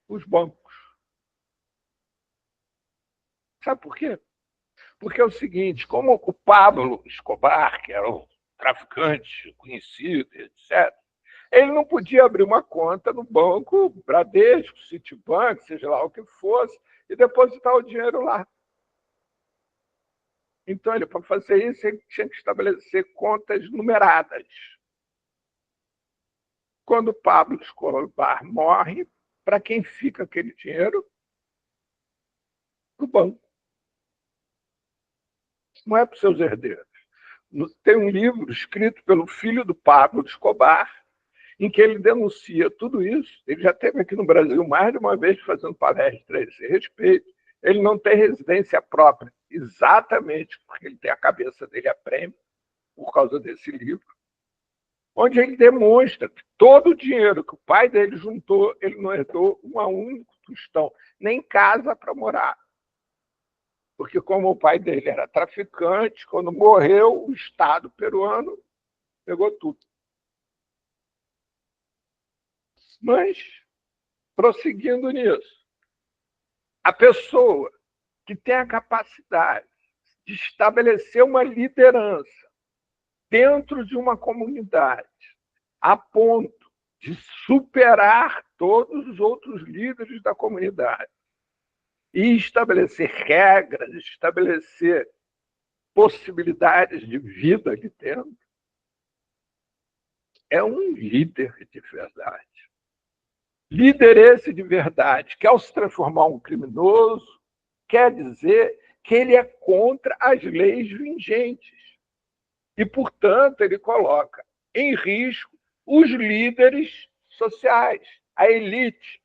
os bancos. Sabe por quê? Porque é o seguinte, como o Pablo Escobar, que era um traficante conhecido, etc., ele não podia abrir uma conta no banco Bradesco, Citibank, seja lá o que fosse, e depositar o dinheiro lá. Então, para fazer isso, ele tinha que estabelecer contas numeradas. Quando Pablo Escobar morre, para quem fica aquele dinheiro? Para o banco. Não é para os seus herdeiros. Tem um livro escrito pelo filho do Pablo Escobar, em que ele denuncia tudo isso. Ele já esteve aqui no Brasil mais de uma vez fazendo palestra a esse respeito. Ele não tem residência própria, exatamente porque ele tem a cabeça dele a prêmio, por causa desse livro, onde ele demonstra que todo o dinheiro que o pai dele juntou, ele não herdou um único tostão, nem casa para morar. Porque como o pai dele era traficante, quando morreu, o Estado peruano pegou tudo. Mas, prosseguindo nisso, a pessoa que tem a capacidade de estabelecer uma liderança dentro de uma comunidade, a ponto de superar todos os outros líderes da comunidade e estabelecer regras, estabelecer possibilidades de vida ali dentro, é um líder de verdade. Líder esse de verdade, que ao se transformar um criminoso, quer dizer que ele é contra as leis vigentes. E, portanto, ele coloca em risco os líderes sociais, a elite.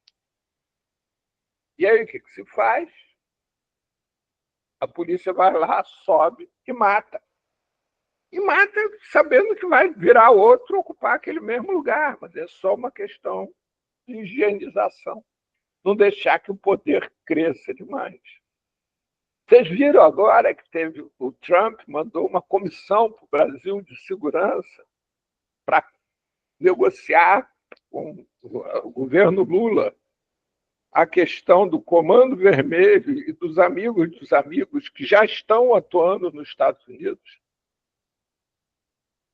E aí o que se faz? A polícia vai lá, sobe e mata. E mata sabendo que vai virar outro ocupar aquele mesmo lugar, mas é só uma questão de higienização. Não deixar que o poder cresça demais. Vocês viram agora que teve o Trump mandou uma comissão para o Brasil de segurança para negociar com o governo Lula a questão do Comando Vermelho e dos amigos que já estão atuando nos Estados Unidos.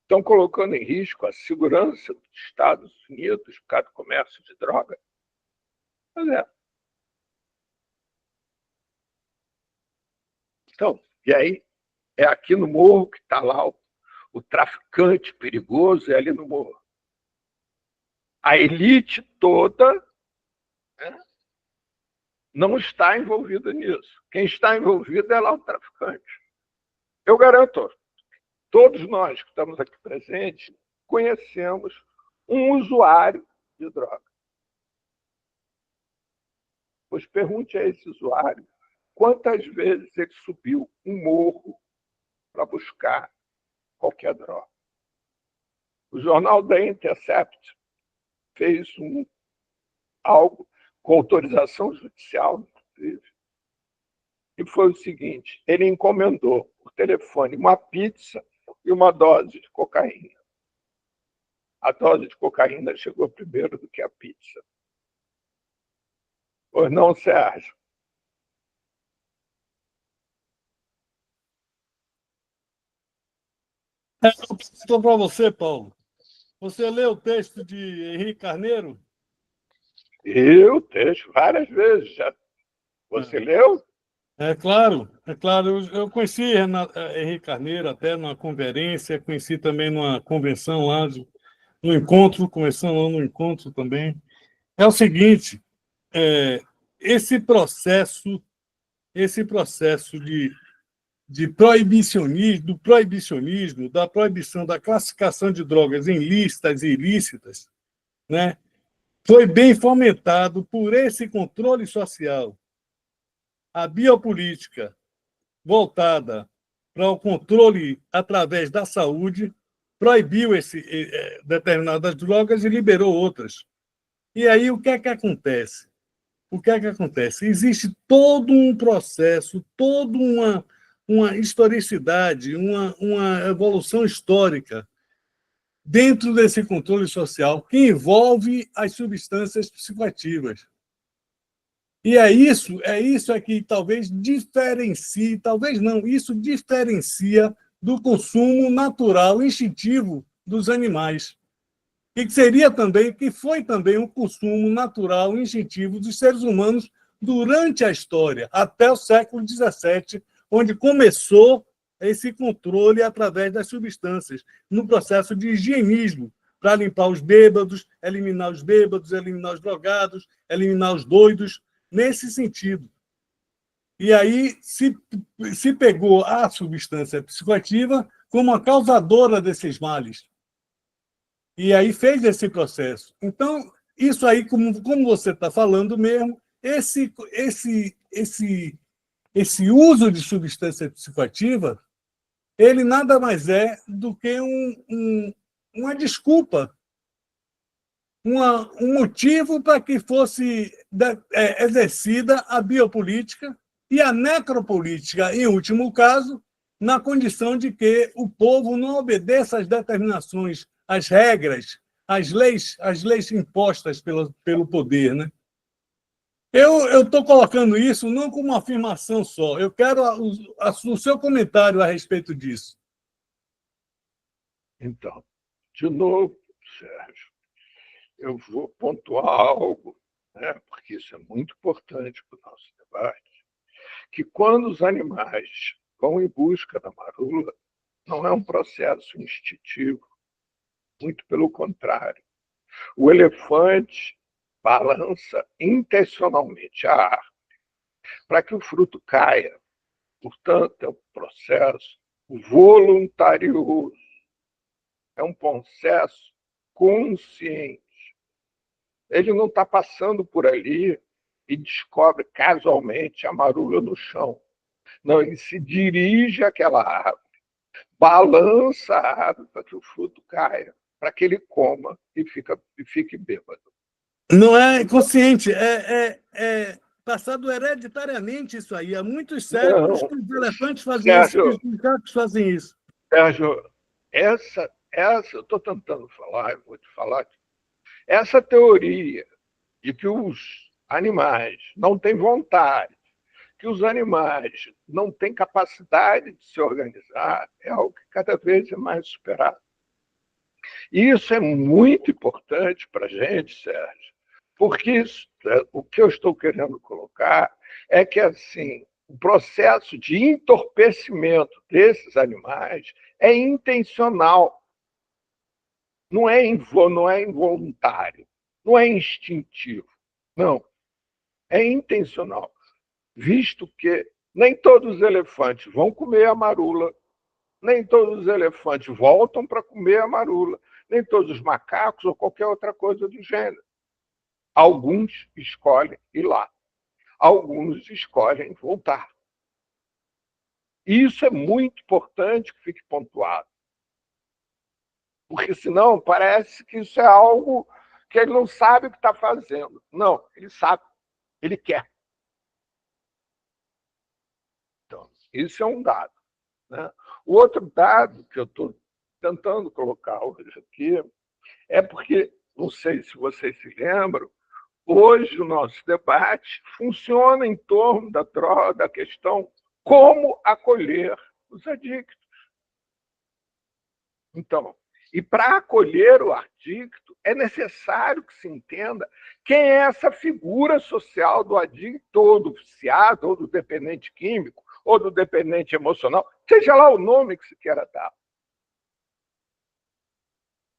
Estão colocando em risco a segurança dos Estados Unidos por causa do comércio de droga. Pois é. Então, e aí, é aqui no morro que está lá o traficante perigoso, é ali no morro. A elite toda, né, não está envolvida nisso. Quem está envolvido é lá o traficante. Eu garanto, todos nós que estamos aqui presentes conhecemos um usuário de droga. Pois pergunte a esse usuário quantas vezes ele subiu um morro para buscar qualquer droga. O jornal The Intercept fez algo com autorização judicial, inclusive, e foi o seguinte: ele encomendou por telefone uma pizza e uma dose de cocaína. A dose de cocaína chegou primeiro do que a pizza. Pois não, Sérgio? Eu pergunto para você, Paulo. Você leu o texto de Henrique Carneiro? Eu texto várias vezes já. Você leu? É claro. Eu conheci Henrique Carneiro até numa conferência, conheci também numa convenção lá, no encontro, conversando lá no encontro também. É o seguinte, esse processo de proibicionismo, do proibicionismo, da proibição da classificação de drogas em lícitas e ilícitas, né, foi bem fomentado por esse controle social. A biopolítica voltada para o controle através da saúde proibiu determinadas drogas e liberou outras. E aí o que é que acontece? Existe todo um processo, toda uma historicidade, uma evolução histórica dentro desse controle social que envolve as substâncias psicoativas. E isso que talvez diferencie, talvez não, isso diferencia do consumo natural, instintivo dos animais. E que foi também um consumo natural, instintivo dos seres humanos durante a história, até o século XVII, onde começou esse controle através das substâncias, no processo de higienismo, para limpar os bêbados, eliminar os drogados, eliminar os doidos, nesse sentido. E aí se pegou a substância psicoativa como a causadora desses males. E aí fez esse processo. Então, isso aí, como você está falando mesmo, esse uso de substância psicoativa, ele nada mais é do que uma desculpa, um motivo para que fosse exercida a biopolítica e a necropolítica, em último caso, na condição de que o povo não obedeça às determinações, às regras, às leis impostas pelo poder, né? Eu estou colocando isso não como uma afirmação só. Eu quero o seu comentário a respeito disso. Então, de novo, Sérgio, eu vou pontuar algo, né, porque isso é muito importante para o nosso debate, que quando os animais vão em busca da marula, não é um processo instintivo, muito pelo contrário. O elefante balança intencionalmente a árvore para que o fruto caia. Portanto, é um processo voluntarioso, é um processo consciente. Ele não está passando por ali e descobre casualmente a marula no chão. Não, ele se dirige àquela árvore, balança a árvore para que o fruto caia, para que ele coma e fique bêbado. Não é consciente, é passado hereditariamente isso aí. Há muitos séculos que os elefantes fazem isso, que os macacos fazem isso. Sérgio, essa eu estou tentando falar, eu vou te falar, essa teoria de que os animais não têm vontade, que os animais não têm capacidade de se organizar, é algo que cada vez é mais superado. E isso é muito importante para a gente, Sérgio, porque o que eu estou querendo colocar é que, assim, o processo de entorpecimento desses animais é intencional, não é involuntário, não é instintivo, não, é intencional, visto que nem todos os elefantes vão comer a marula, nem todos os elefantes voltam para comer a marula, nem todos os macacos ou qualquer outra coisa do gênero. Alguns escolhem ir lá, alguns escolhem voltar. Isso é muito importante que fique pontuado, porque senão parece que isso é algo que ele não sabe o que está fazendo. Não, ele sabe, ele quer. Então, isso é um dado, né? O outro dado que eu estou tentando colocar hoje aqui é porque, não sei se vocês se lembram, hoje o nosso debate funciona em torno da questão como acolher os adictos. Então, e para acolher o adicto, é necessário que se entenda quem é essa figura social do adicto, ou do viciado, ou do dependente químico, ou do dependente emocional, seja lá o nome que se queira dar.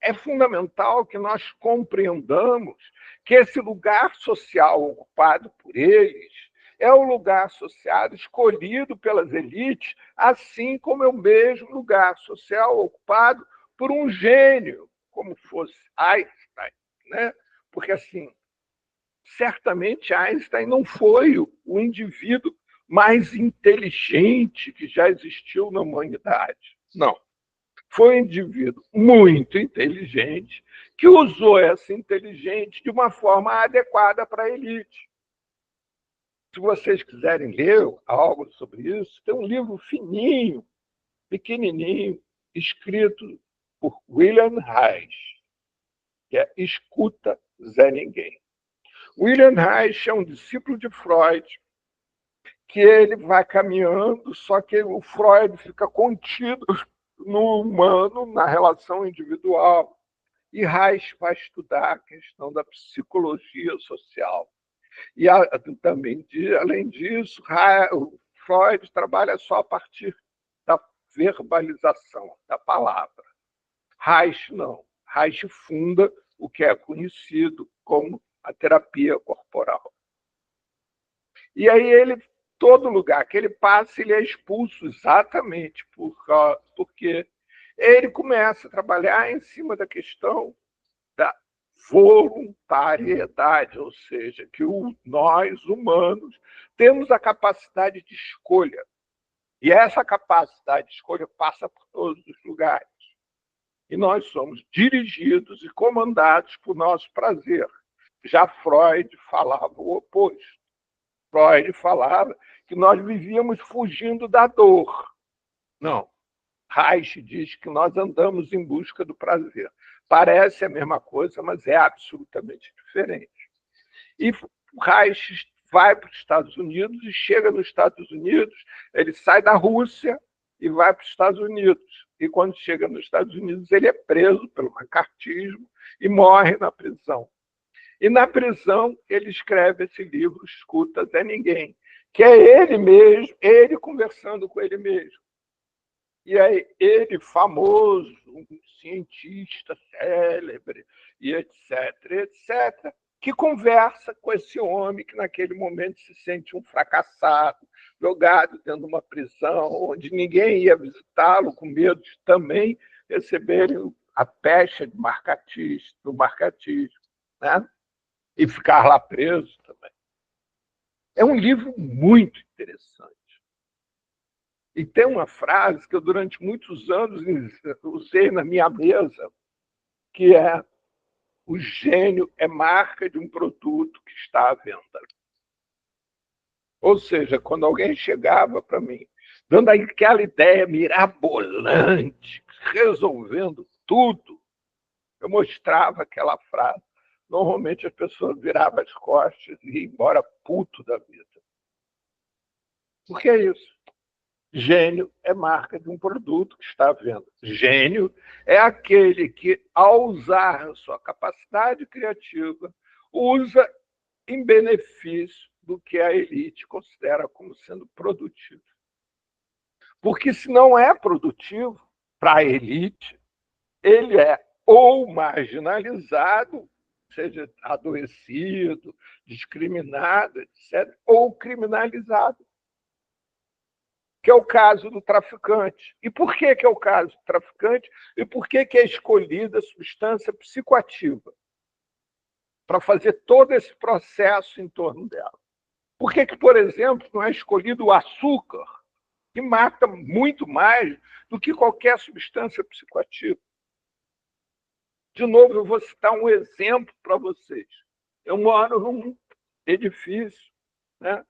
É fundamental que nós compreendamos que esse lugar social ocupado por eles é o lugar social escolhido pelas elites, assim como é o mesmo lugar social ocupado por um gênio, como fosse Einstein, né? Porque, assim, certamente Einstein não foi o indivíduo mais inteligente que já existiu na humanidade. Não. Foi um indivíduo muito inteligente que usou essa inteligência de uma forma adequada para a elite. Se vocês quiserem ler algo sobre isso, tem um livro fininho, pequenininho, escrito por William Reich, que é Escuta Zé Ninguém. William Reich é um discípulo de Freud, que ele vai caminhando, só que o Freud fica contido no humano, na relação individual. E Reich vai estudar a questão da psicologia social. E também, além disso, o Freud trabalha só a partir da verbalização, da palavra. Reich não. Reich funda o que é conhecido como a terapia corporal. E aí todo lugar que ele passa, ele é expulso exatamente porque ele começa a trabalhar em cima da questão da voluntariedade, ou seja, que nós, humanos, temos a capacidade de escolha. E essa capacidade de escolha passa por todos os lugares. E nós somos dirigidos e comandados por nosso prazer. Já Freud falava o oposto. Freud falava que nós vivíamos fugindo da dor. Não. Reich diz que nós andamos em busca do prazer. Parece a mesma coisa, mas é absolutamente diferente. E Reich vai para os Estados Unidos e chega nos Estados Unidos, ele sai da Rússia e vai para os Estados Unidos. E quando chega nos Estados Unidos, ele é preso pelo macartismo e morre na prisão. E na prisão, ele escreve esse livro, Escuta Zé Ninguém, que é ele mesmo, ele conversando com ele mesmo. E aí ele, famoso, um cientista célebre, e etc., que conversa com esse homem que naquele momento se sente um fracassado, jogado dentro de uma prisão, onde ninguém ia visitá-lo, com medo de também receberem a pecha do marcatismo, né? E ficar lá preso também. É um livro muito interessante. E tem uma frase que eu, durante muitos anos, usei na minha mesa, que é: o gênio é marca de um produto que está à venda. Ou seja, quando alguém chegava para mim, dando aquela ideia mirabolante, resolvendo tudo, eu mostrava aquela frase. Normalmente as pessoas viravam as costas e iam embora puto da vida. Por que é isso? Gênio é marca de um produto que está à venda. Gênio é aquele que, ao usar a sua capacidade criativa, usa em benefício do que a elite considera como sendo produtivo. Porque, se não é produtivo para a elite, ele é ou marginalizado, seja adoecido, discriminado, etc., ou criminalizado, que é o caso do traficante. E por que é o caso do traficante? E por que é escolhida a substância psicoativa para fazer todo esse processo em torno dela? Por que, por exemplo, não é escolhido o açúcar, que mata muito mais do que qualquer substância psicoativa? De novo, eu vou citar um exemplo para vocês. Eu moro num edifício, né,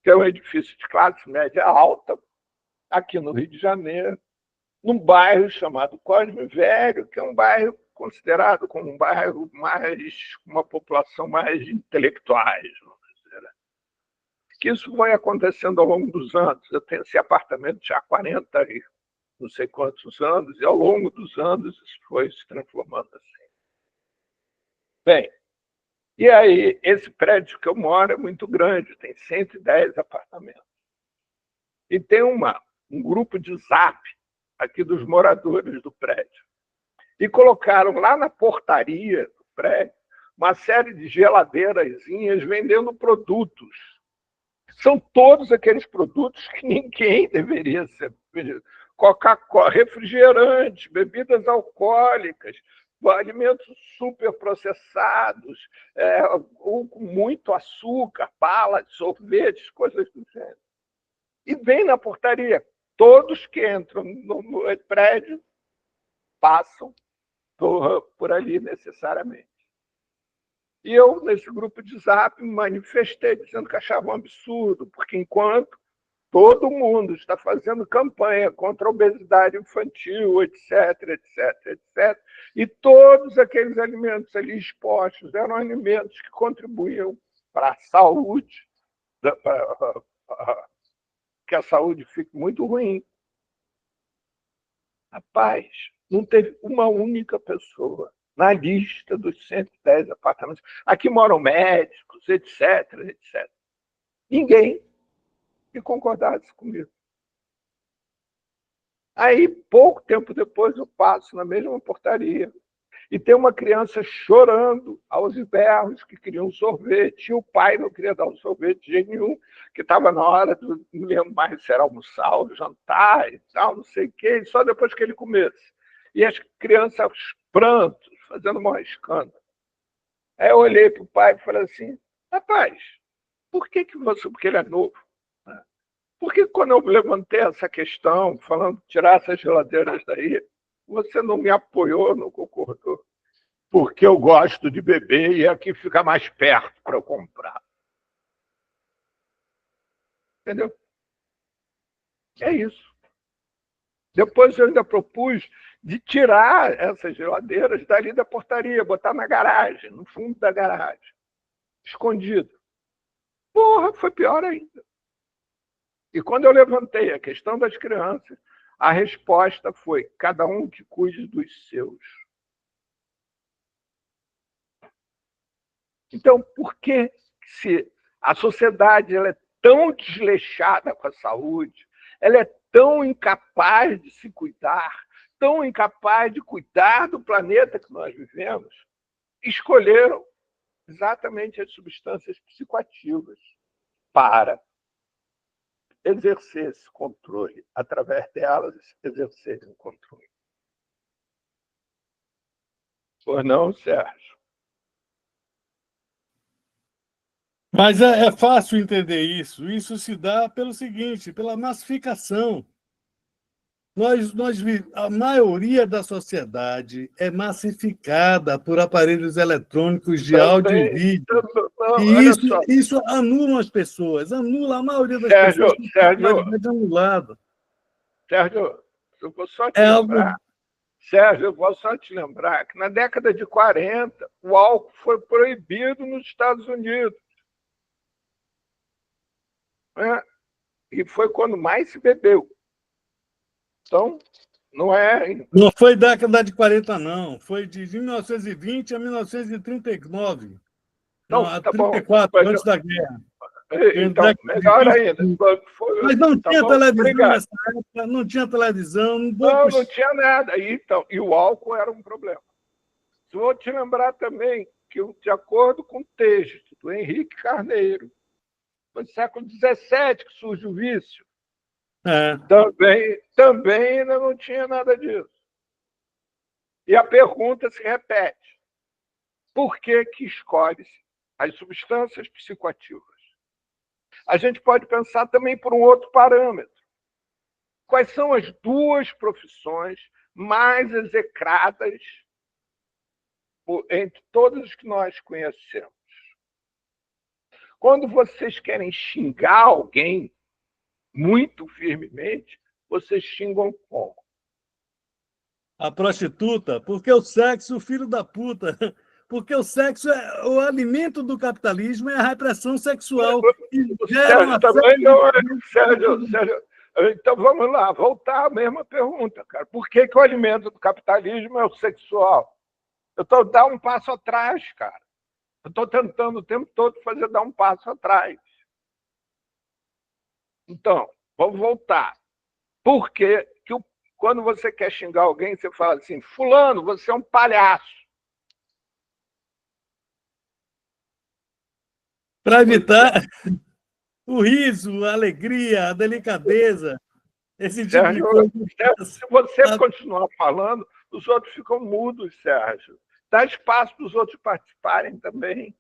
que é um edifício de classe média alta, aqui no Rio de Janeiro, num bairro chamado Cosme Velho, que é um bairro considerado como um bairro mais, uma população mais de intelectuais, vamos dizer. Que isso vai acontecendo ao longo dos anos. Eu tenho esse apartamento já há 40 e não sei quantos anos, e ao longo dos anos isso foi se transformando assim. Bem, e aí esse prédio que eu moro é muito grande, tem 110 apartamentos. E tem um grupo de zap aqui dos moradores do prédio. E colocaram lá na portaria do prédio uma série de geladeirazinhas vendendo produtos. São todos aqueles produtos que ninguém deveria ser vendido. Coca-Cola, refrigerantes, bebidas alcoólicas, alimentos superprocessados, ou com muito açúcar, balas, sorvetes, coisas do gênero. E vem na portaria. Todos que entram no prédio passam por ali necessariamente. E eu, nesse grupo de zap, me manifestei dizendo que achava um absurdo, porque enquanto todo mundo está fazendo campanha contra a obesidade infantil, etc., e todos aqueles alimentos ali expostos eram alimentos que contribuíam para a saúde, para que a saúde fique muito ruim. Rapaz, não teve uma única pessoa na lista dos 110 apartamentos. Aqui moram médicos, etc, etc. Ninguém que concordasse comigo. Aí, pouco tempo depois, eu passo na mesma portaria e tem uma criança chorando aos berros que queria um sorvete, e o pai não queria dar um sorvete de jeito nenhum, que estava na hora, não lembro mais se era almoçar ou jantar e tal, não sei o quê, e só depois que ele comesse. E as crianças aos prantos, fazendo maior escândalo. Aí eu olhei para o pai e falei assim, rapaz, por que você, porque ele é novo, né? Por que quando eu levantei essa questão, falando de tirar essas geladeiras daí, você não me apoiou, não concordou? Porque eu gosto de beber e aqui fica mais perto para eu comprar. Entendeu? É isso. Depois eu ainda propus de tirar essas geladeiras dali da portaria, botar na garagem, no fundo da garagem, escondido. Porra, foi pior ainda. E quando eu levantei a questão das crianças, a resposta foi: cada um que cuide dos seus. Então, por que se a sociedade ela é tão desleixada com a saúde, ela é tão incapaz de se cuidar, tão incapaz de cuidar do planeta que nós vivemos, escolheram exatamente as substâncias psicoativas para exercer esse controle, através delas exercerem o controle. Pois não, Sérgio? Mas é fácil entender isso. Isso se dá pelo seguinte, pela massificação. A maioria da sociedade é massificada por aparelhos eletrônicos de áudio e Também, vídeo. não, E olha só, isso anula as pessoas, anula a maioria das Sérgio, pessoas com personalidade anulada. Sérgio, eu vou só te É algo. lembrar, Sérgio, eu vou só te lembrar que na década de 40 o álcool foi proibido nos Estados Unidos, né? E foi quando mais se bebeu. Então, não é. Não foi década de 40, não. Foi de 1920 a 1939. Não, Então, a tá bom. 34, antes da guerra. Então, Década de melhor 20. ainda. Mas não Tá tinha bom? televisão Obrigado. nessa época, não tinha televisão. Não, não Poucos. tinha nada. Então, e o álcool era um problema. Vou te lembrar também que, de acordo com o texto do Henrique Carneiro, foi no século XVII que surge o vício. É. Também ainda não tinha nada disso. E a pergunta se repete: por que escolhe-se as substâncias psicoativas? A gente pode pensar também por um outro parâmetro. Quais são as duas profissões mais execradas entre todas as que nós conhecemos? Quando vocês querem xingar alguém muito firmemente, vocês xingam como? A prostituta, porque o sexo, filho da puta. Porque o sexo é o alimento do capitalismo, é a repressão sexual. E O gera Sérgio uma também série não é. de... Sérgio, então vamos lá, voltar à mesma pergunta, cara. Por que o alimento do capitalismo é o sexual? Eu estou dando um passo atrás, cara. Eu estou tentando o tempo todo dar um passo atrás. Então, vamos voltar. Por que quando você quer xingar alguém, você fala assim: fulano, você é um palhaço. Para evitar o riso, a alegria, a delicadeza, esse tipo de Sérgio, coisa. se você continuar falando, os outros ficam mudos, Sérgio. Dá espaço para os outros participarem também.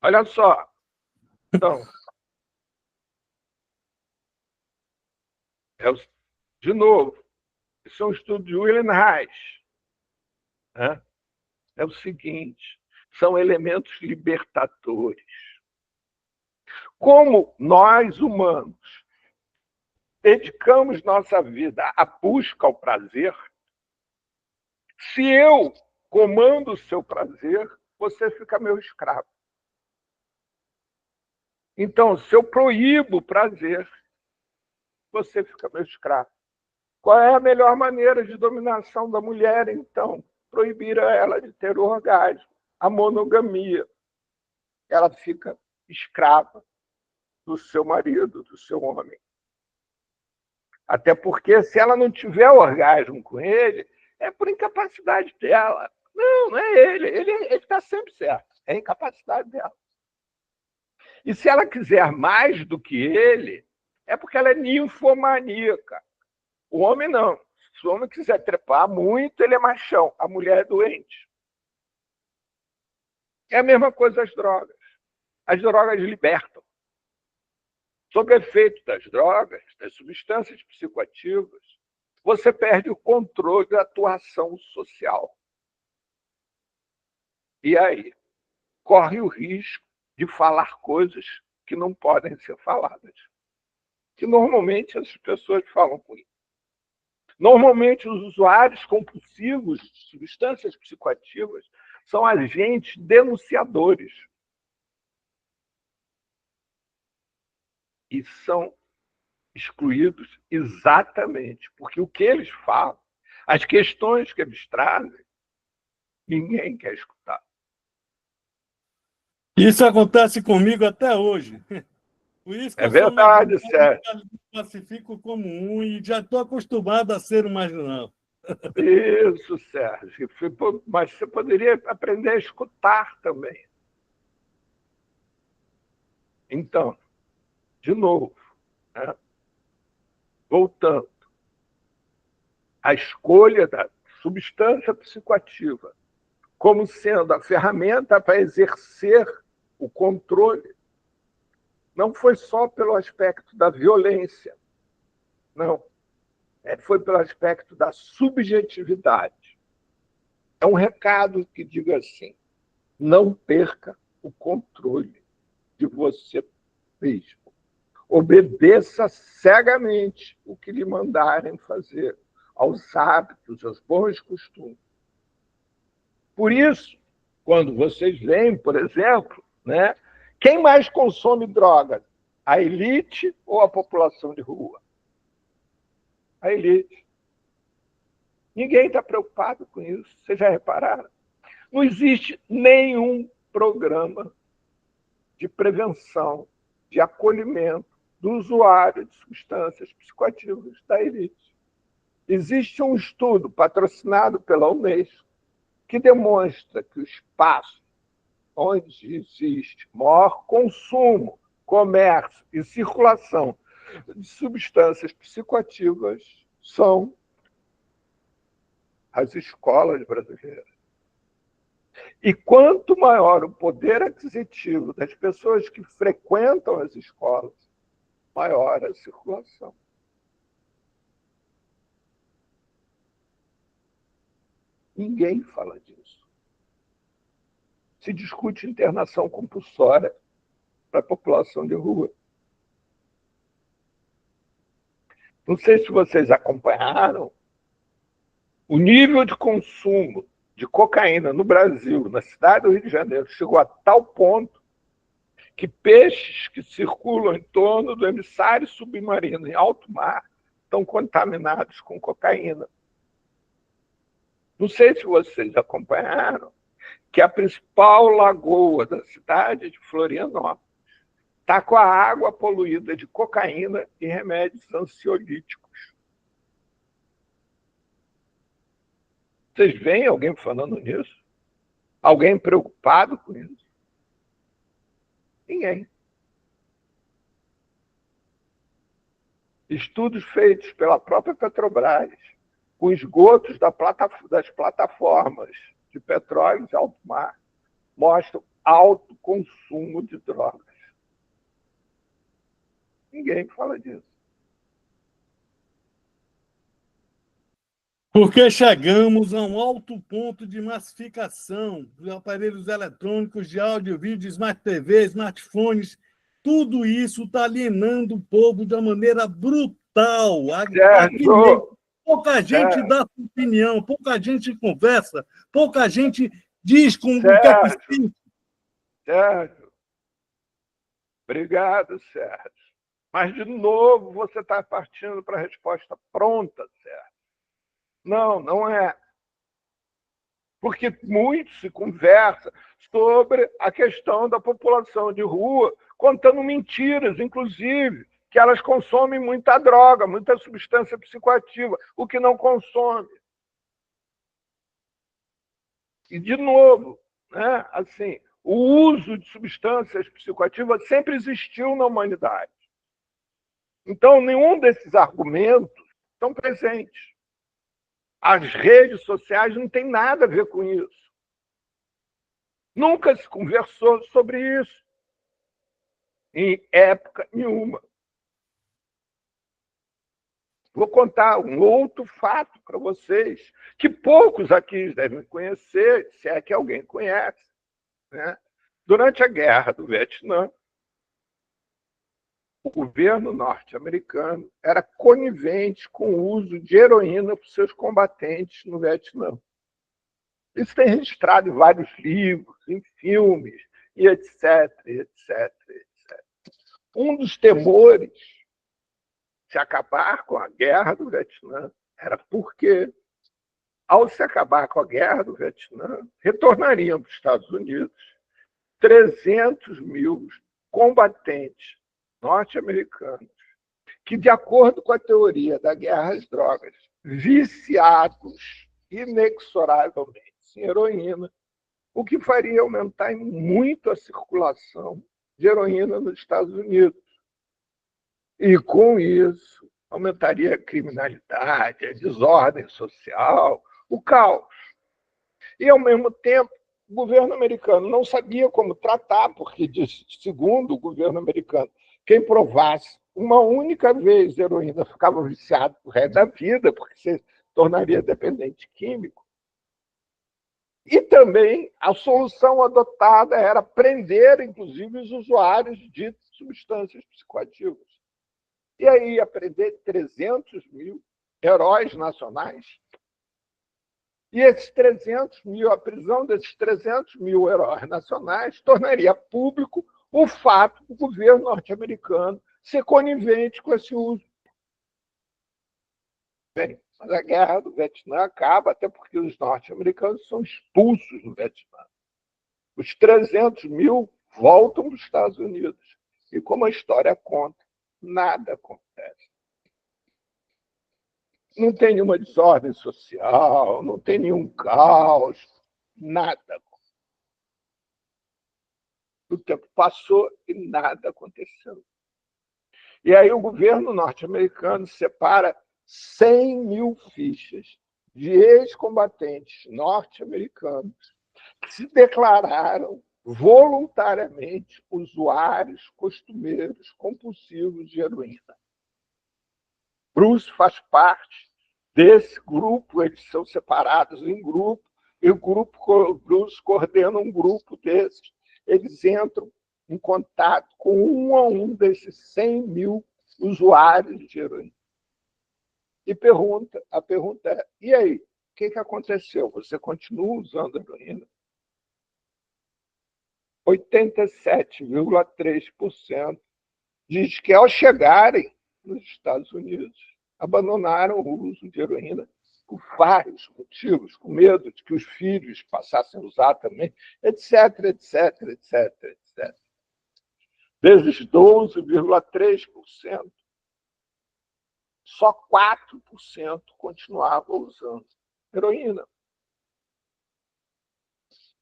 Olha só. Então, é, de novo, isso é um estudo de William Reich. Né? É o seguinte: são elementos libertadores. Como nós, humanos, dedicamos nossa vida à busca ao prazer, se eu comando o seu prazer, você fica meu escravo. Então, se eu proíbo o prazer, você fica meu escravo. Qual é a melhor maneira de dominação da mulher, então? Proibir ela de ter o orgasmo, a monogamia. Ela fica escrava do seu marido, do seu homem. Até porque, se ela não tiver orgasmo com ele, é por incapacidade dela. Não, não é ele. Ele está sempre certo. É a incapacidade dela. E se ela quiser mais do que ele, é porque ela é ninfomaníaca. O homem não. Se o homem quiser trepar muito, ele é machão. A mulher é doente. É a mesma coisa as drogas. As drogas libertam. Sob efeito das drogas, das substâncias psicoativas, você perde o controle da atuação social. E aí, corre o risco de falar coisas que não podem ser faladas. Que normalmente as pessoas falam com isso. Normalmente, os usuários compulsivos de substâncias psicoativas são agentes denunciadores. E são excluídos exatamente porque o que eles falam, as questões que eles trazem, ninguém quer escutar. Isso acontece comigo até hoje. Por isso que É eu sou verdade, Sérgio. me classifico como um e já estou acostumado a ser um marginal. Isso, Sérgio. Mas você poderia aprender a escutar também. Então, de novo, né? Voltando, a escolha da substância psicoativa como sendo a ferramenta para exercer o controle não foi só pelo aspecto da violência, não. Foi pelo aspecto da subjetividade. É um recado que diga assim: não perca o controle de você mesmo. Obedeça cegamente o que lhe mandarem fazer, aos hábitos, aos bons costumes. Por isso, quando vocês veem, por exemplo, né, quem mais consome drogas? A elite ou a população de rua? A elite. Ninguém está preocupado com isso. Vocês já repararam? Não existe nenhum programa de prevenção, de acolhimento do usuário de substâncias psicoativas da elite. Existe um estudo patrocinado pela Unesco que demonstra que o espaço onde existe maior consumo, comércio e circulação de substâncias psicoativas são as escolas brasileiras. E quanto maior o poder aquisitivo das pessoas que frequentam as escolas, maior a circulação. Ninguém fala disso. Se discute internação compulsória para a população de rua. Não sei se vocês acompanharam o nível de consumo de cocaína no Brasil, na cidade do Rio de Janeiro, chegou a tal ponto que peixes que circulam em torno do emissário submarino em alto mar estão contaminados com cocaína. Não sei se vocês acompanharam que a principal lagoa da cidade de Florianópolis está com a água poluída de cocaína e remédios ansiolíticos. Vocês veem alguém falando nisso? Alguém preocupado com isso? Ninguém. Estudos feitos pela própria Petrobras, com esgotos das plataformas de petróleo de alto mar, mostram alto consumo de drogas. Ninguém fala disso. Porque chegamos a um alto ponto de massificação dos aparelhos eletrônicos de áudio, vídeo, smart TV, smartphones. Tudo isso está alienando o povo de uma maneira brutal. Sérgio, Pouca gente dá sua opinião, pouca gente conversa, pouca gente diz com o que é que sente. Sérgio, obrigado, Sérgio. Mas, de novo, você está partindo para a resposta pronta, certo? Não, não é. Porque muito se conversa sobre a questão da população de rua, contando mentiras, inclusive, que elas consomem muita droga, muita substância psicoativa, o que não consome. E, de novo, né, assim, o uso de substâncias psicoativas sempre existiu na humanidade. Então, nenhum desses argumentos estão presentes. As redes sociais não têm nada a ver com isso. Nunca se conversou sobre isso, em época nenhuma. Vou contar um outro fato para vocês, que poucos aqui devem conhecer, se é que alguém conhece. Né? Durante a Guerra do Vietnã, o governo norte-americano era conivente com o uso de heroína por seus combatentes no Vietnã. Isso tem registrado em vários livros, em filmes, e etc, etc, etc. Um dos temores de acabar com a Guerra do Vietnã era porque, ao se acabar com a Guerra do Vietnã, retornariam para os Estados Unidos 300 mil combatentes norte-americanos que, de acordo com a teoria da guerra às drogas, viciados inexoravelmente em heroína, o que faria aumentar muito a circulação de heroína nos Estados Unidos. E, com isso, aumentaria a criminalidade, a desordem social, o caos. E, ao mesmo tempo, o governo americano não sabia como tratar, porque, segundo o governo americano, quem provasse uma única vez heroína ficava viciado pro resto da vida, porque se tornaria dependente químico. E também a solução adotada era prender, inclusive, os usuários de substâncias psicoativas. E aí ia prender 300 mil heróis nacionais. E esses 300 mil, a prisão desses 300 mil heróis nacionais tornaria público o fato do governo norte-americano ser conivente com esse uso. Bem, mas a guerra do Vietnã acaba, até porque os norte-americanos são expulsos do Vietnã. Os 300 mil voltam para os Estados Unidos. E como a história conta, nada acontece. Não tem nenhuma desordem social, não tem nenhum caos, nada. O tempo passou e nada aconteceu. E aí o governo norte-americano separa 100 mil fichas de ex-combatentes norte-americanos que se declararam voluntariamente usuários costumeiros compulsivos de heroína. Bruce faz parte desse grupo, eles são separados em grupo, e o Bruce coordena um grupo desses. Eles entram em contato com um a um desses 100 mil usuários de heroína. E a pergunta é, e aí, o que aconteceu? Você continua usando heroína? 87,3% diz que, ao chegarem nos Estados Unidos, abandonaram o uso de heroína por vários motivos, com medo de que os filhos passassem a usar também, etc, etc, etc, etc. Desses 12,3%, só 4% continuavam usando heroína.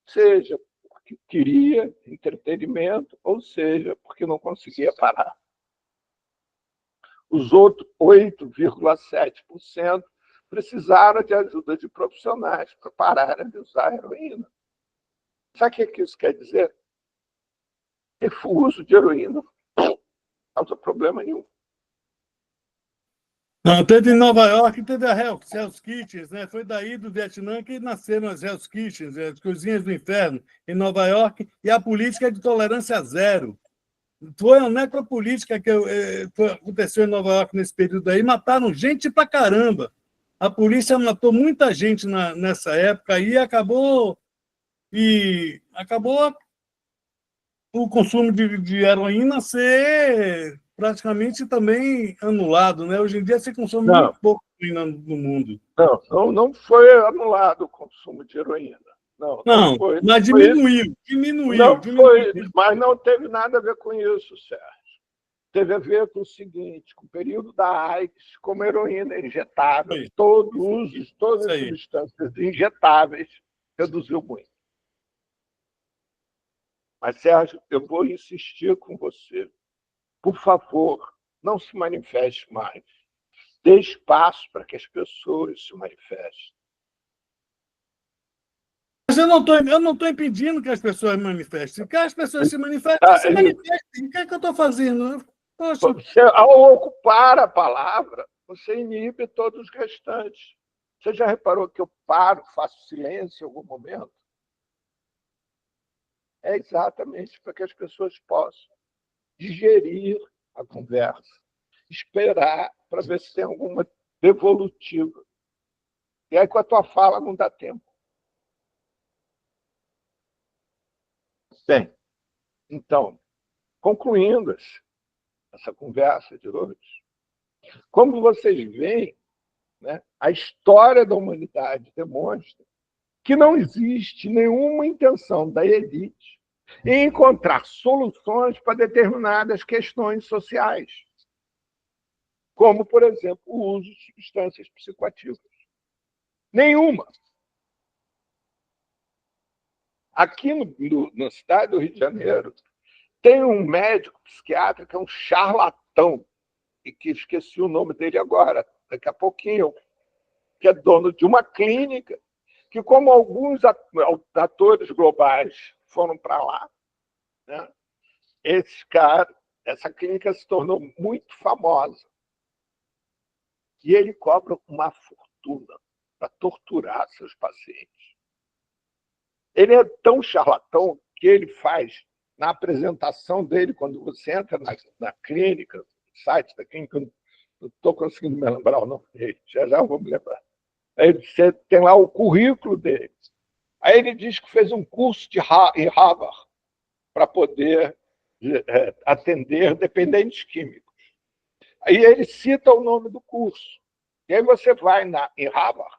Seja porque queria entretenimento, ou seja, porque não conseguia parar. Os outros 8,7% precisaram de ajuda de profissionais para pararem de usar heroína. Sabe o que isso quer dizer? Que o uso de heroína não causa problema nenhum. Não, teve em Nova York, teve a Hell's Kitchens, né? Foi daí do Vietnã que nasceram as Hell's Kitchens, as cozinhas do inferno, em Nova York, e a política de tolerância zero. Foi uma necropolítica que aconteceu em Nova York nesse período aí, mataram gente pra caramba. A polícia matou muita gente nessa época e acabou o consumo de heroína ser praticamente também anulado, né? Hoje em dia se consome Não, muito pouco heroína no mundo. não foi anulado o consumo de heroína. Não Não, foi. mas Foi isso. diminuiu. Não foi, mas não teve nada a ver com isso, Sérgio. Teve a ver com o seguinte, com o período da AIDS, como a heroína injetável, todo o uso de todas as substâncias injetáveis reduziu muito. Mas, Sérgio, eu vou insistir com você. Por favor, não se manifeste mais. Dê espaço para que as pessoas se manifestem. Mas eu não estou impedindo que as pessoas manifestem. Que as pessoas se manifestem, se manifestem. O que é que eu estou fazendo? Poxa. Você, ao ocupar a palavra, você inibe todos os restantes. Você já reparou que eu paro, faço silêncio em algum momento? É exatamente para que as pessoas possam digerir a conversa, esperar para ver se tem alguma devolutiva. E aí, com a tua fala, não dá tempo. Bem, então, concluindo essa conversa de hoje, como vocês veem, né, a história da humanidade demonstra que não existe nenhuma intenção da elite em encontrar soluções para determinadas questões sociais, como, por exemplo, o uso de substâncias psicoativas. Nenhuma. Aqui na cidade do Rio de Janeiro, tem um médico psiquiatra que é um charlatão, e que esqueci o nome dele agora, daqui a pouquinho, que é dono de uma clínica, que, como alguns atores globais foram para lá, né, essa clínica se tornou muito famosa. E ele cobra uma fortuna para torturar seus pacientes. Ele é tão charlatão que ele faz, na apresentação dele, quando você entra na clínica, no site da clínica, eu não estou conseguindo me lembrar o nome dele, já vou me lembrar. Aí você tem lá o currículo dele. Aí ele diz que fez um curso em Harvard para poder atender dependentes químicos. Aí ele cita o nome do curso. E aí você vai em Harvard,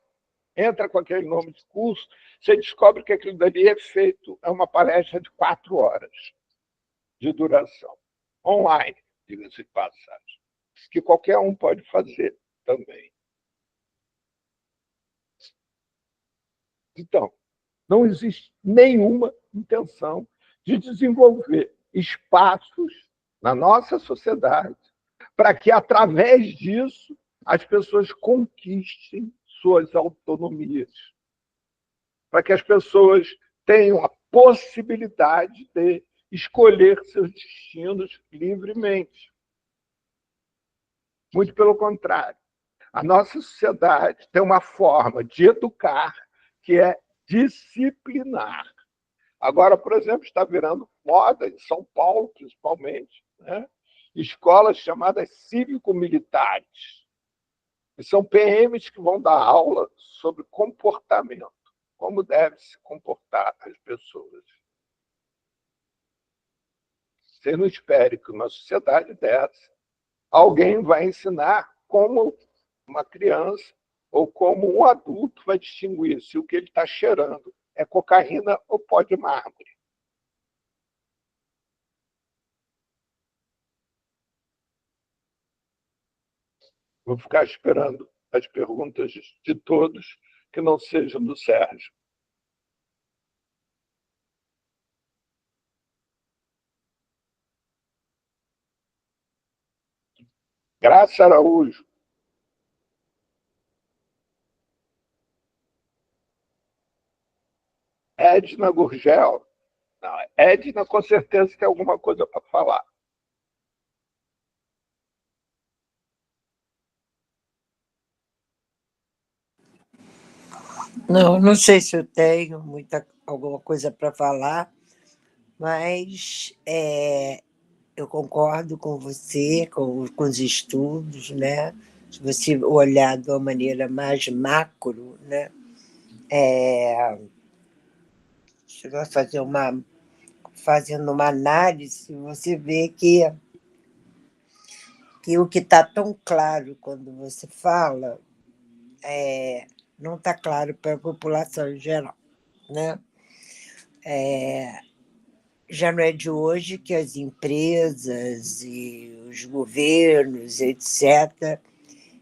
entra com aquele nome de curso, você descobre que aquilo dali é feito, é uma palestra de 4 horas de duração, online, diga-se de passagem, que qualquer um pode fazer também. Então, não existe nenhuma intenção de desenvolver espaços na nossa sociedade para que, através disso, as pessoas conquistem suas autonomias, para que as pessoas tenham a possibilidade de escolher seus destinos livremente. Muito pelo contrário. A nossa sociedade tem uma forma de educar que é disciplinar. Agora, por exemplo, está virando moda, em São Paulo, principalmente, né, escolas chamadas cívico-militares. E são PMs que vão dar aula sobre comportamento, como devem se comportar as pessoas. Você não espere que uma sociedade dessa alguém vai ensinar como uma criança ou como um adulto vai distinguir se o que ele está cheirando é cocaína ou pó de mármore. Vou ficar esperando as perguntas de todos que não sejam do Sérgio. Graça Araújo. Edna Gurgel. Não, Edna com certeza tem alguma coisa para falar. Não sei se eu tenho alguma coisa para falar, mas eu concordo com você, com os estudos, né? Se você olhar de uma maneira mais macro, né? Você vai fazendo uma análise, você vê que que o que está tão claro quando você fala não está claro para a população em geral, né? Já não é de hoje que as empresas e os governos, etc.,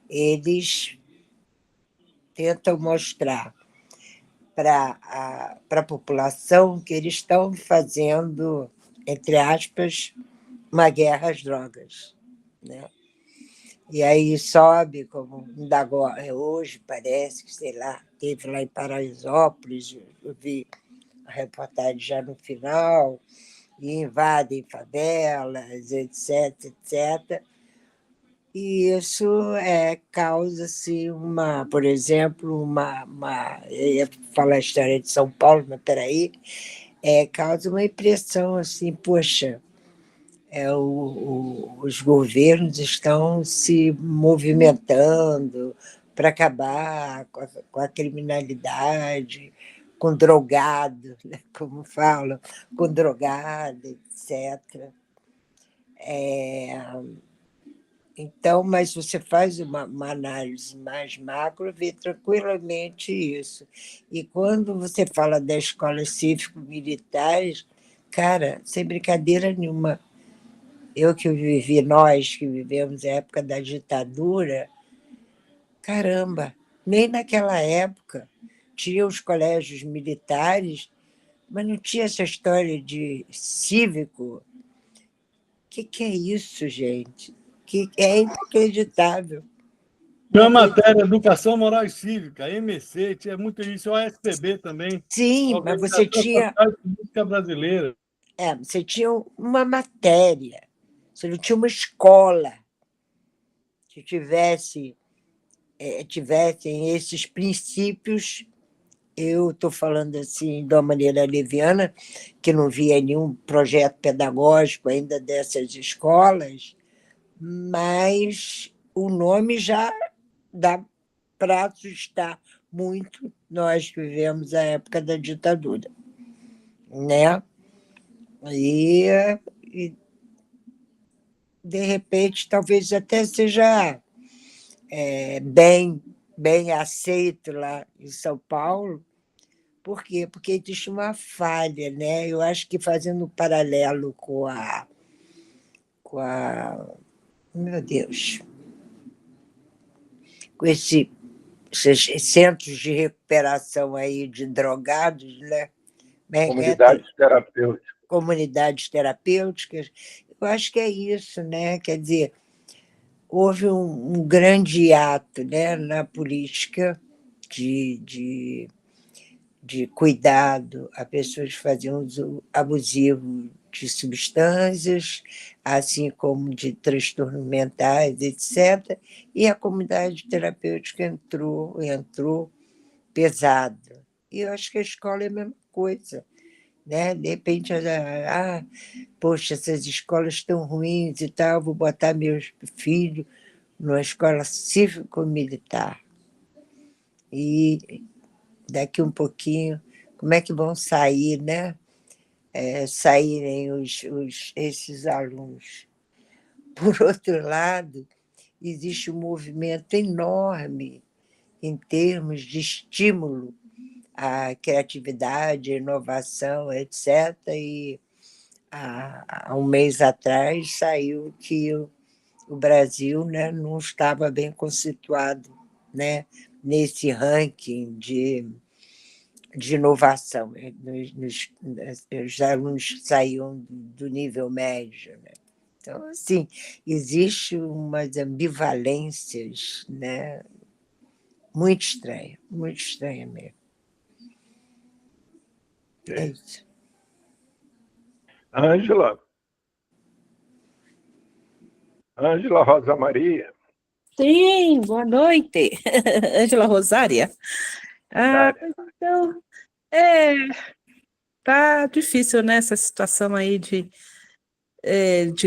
eles tentam mostrar para a população que eles estão fazendo, entre aspas, uma guerra às drogas, né? E aí sobe, como ainda agora, hoje parece que, sei lá, teve lá em Paraisópolis, eu vi a reportagem já no final, e invadem favelas, etc., etc. E isso causa-se por exemplo, eu ia falar a história de São Paulo, mas peraí, causa uma impressão assim, poxa, os governos estão se movimentando para acabar com a criminalidade, com drogado, né, como falam, com drogado, etc. Então, mas você faz uma análise mais macro, vê tranquilamente isso. E quando você fala das escolas cívico-militares, cara, sem brincadeira nenhuma, nós que vivemos a época da ditadura, caramba, nem naquela época tinha os colégios militares, mas não tinha essa história de cívico. O que é isso, gente? Que é inacreditável. Tinha a matéria Educação Moral e Cívica, MC, tinha muito isso, o ASPB também, Sim, mas você Organização tinha, Social e Política Brasileira. você tinha uma matéria, você não tinha uma escola que tivessem esses princípios. Eu estou falando assim de uma maneira leviana, que não via nenhum projeto pedagógico ainda dessas escolas, mas o nome já dá para assustar muito nós que vivemos a época da ditadura, né? E de repente, talvez até seja bem aceito lá em São Paulo. Por quê? Porque existe uma falha, né? Eu acho que fazendo um paralelo com a meu Deus, com esses centros de recuperação aí de drogados, né? Comunidades terapêuticas. Comunidades terapêuticas, eu acho que é isso, né? Quer dizer, houve um grande ato, né, na política de cuidado a pessoas que faziam uso abusivo de substâncias, assim como de transtornos mentais, etc. E a comunidade terapêutica entrou pesado. E eu acho que a escola é a mesma coisa, né? De repente, poxa, essas escolas estão ruins e tal, vou botar meus filhos numa escola cívico-militar. E daqui um pouquinho, como é que vão sair, né? Saírem esses alunos. Por outro lado, existe um movimento enorme em termos de estímulo à criatividade, à inovação, etc. E há um mês atrás saiu que o Brasil, né, não estava bem constituído, né, nesse ranking de inovação. Os alunos saíam do nível médio, né? Então, assim, existe umas ambivalências, né, muito estranha mesmo. É isso. Ângela Rosa Maria. Sim, boa noite. Ângela Rosária. Pois então, tá difícil, né, essa situação aí de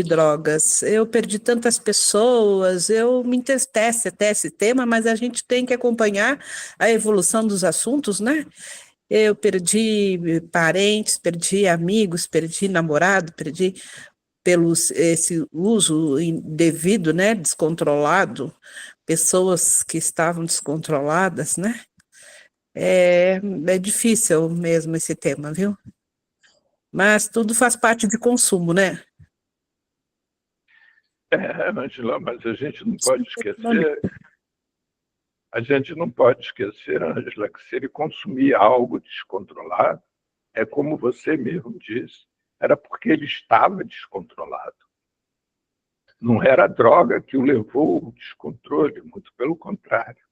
drogas. Eu perdi tantas pessoas, eu me entristece até esse tema, mas a gente tem que acompanhar a evolução dos assuntos, né? Eu perdi parentes, perdi amigos, perdi namorado, perdi pelo esse uso indevido, né, descontrolado, pessoas que estavam descontroladas, né? É difícil mesmo esse tema, viu? Mas tudo faz parte de consumo, né? Ângela, mas a gente não pode esquecer, Ângela, que se ele consumia algo descontrolado, é como você mesmo disse, era porque ele estava descontrolado. Não era a droga que o levou ao descontrole, muito pelo contrário.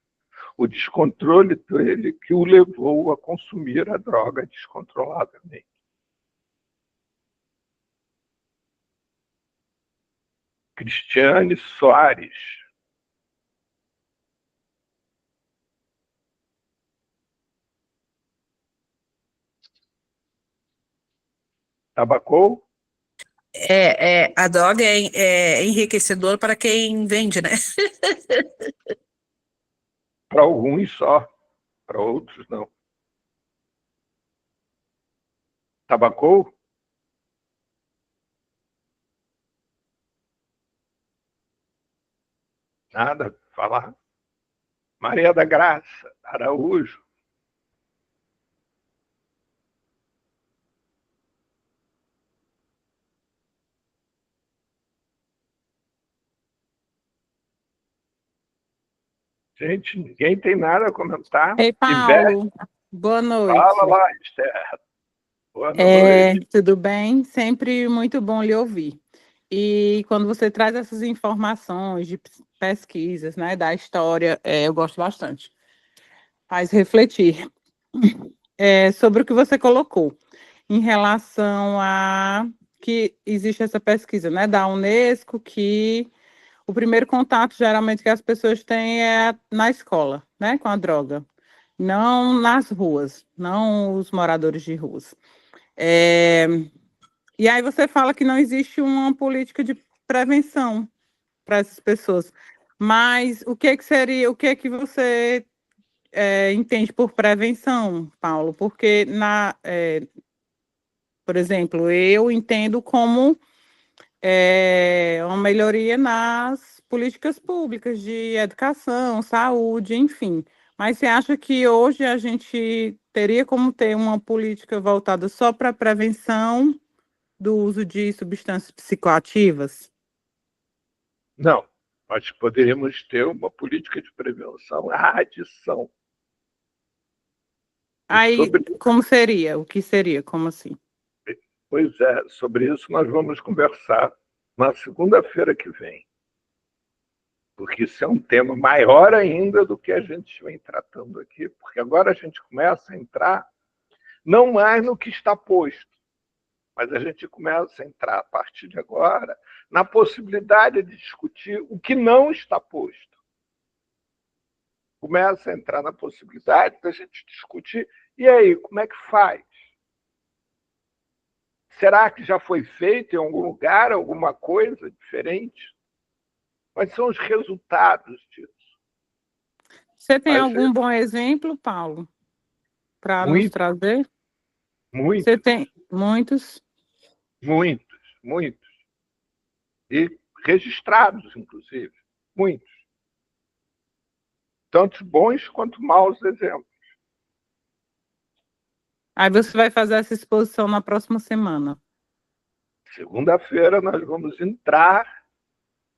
O descontrole dele que o levou a consumir a droga descontroladamente. Cristiane Soares. Tabacou? A droga é enriquecedora para quem vende, né? Para alguns só, para outros não. Tabacou? Nada, falar. Maria da Graça Araújo. Gente, ninguém tem nada a comentar. Ei, Paulo, boa noite. Fala lá, Esther. Boa noite. Tudo bem? Sempre muito bom lhe ouvir. E quando você traz essas informações de pesquisas, né, da história, eu gosto bastante. Faz refletir sobre o que você colocou em relação a que existe essa pesquisa, né, da Unesco, que o primeiro contato, geralmente, que as pessoas têm é na escola, né, com a droga. Não nas ruas, não os moradores de ruas. E aí você fala que não existe uma política de prevenção para essas pessoas. Mas o que seria, o que você entende por prevenção, Paulo? Porque, por exemplo, eu entendo como uma melhoria nas políticas públicas de educação, saúde, enfim. Mas você acha que hoje a gente teria como ter uma política voltada só para a prevenção do uso de substâncias psicoativas? Não, nós poderíamos ter uma política de prevenção à adição. Aí, como seria? O que seria? Como assim? Pois é, sobre isso nós vamos conversar na segunda-feira que vem. Porque isso é um tema maior ainda do que a gente vem tratando aqui, porque agora a gente começa a entrar não mais no que está posto, mas a gente começa a entrar, a partir de agora, na possibilidade de discutir o que não está posto. Começa a entrar na possibilidade da gente discutir, e aí, como é que faz? Será que já foi feito em algum lugar alguma coisa diferente? Quais são os resultados disso? Você tem algum bom exemplo, Paulo, para nos trazer? Muitos. Você tem muitos? Muitos. E registrados, inclusive. Muitos. Tanto bons quanto maus exemplos. Aí você vai fazer essa exposição na próxima semana. Segunda-feira nós vamos entrar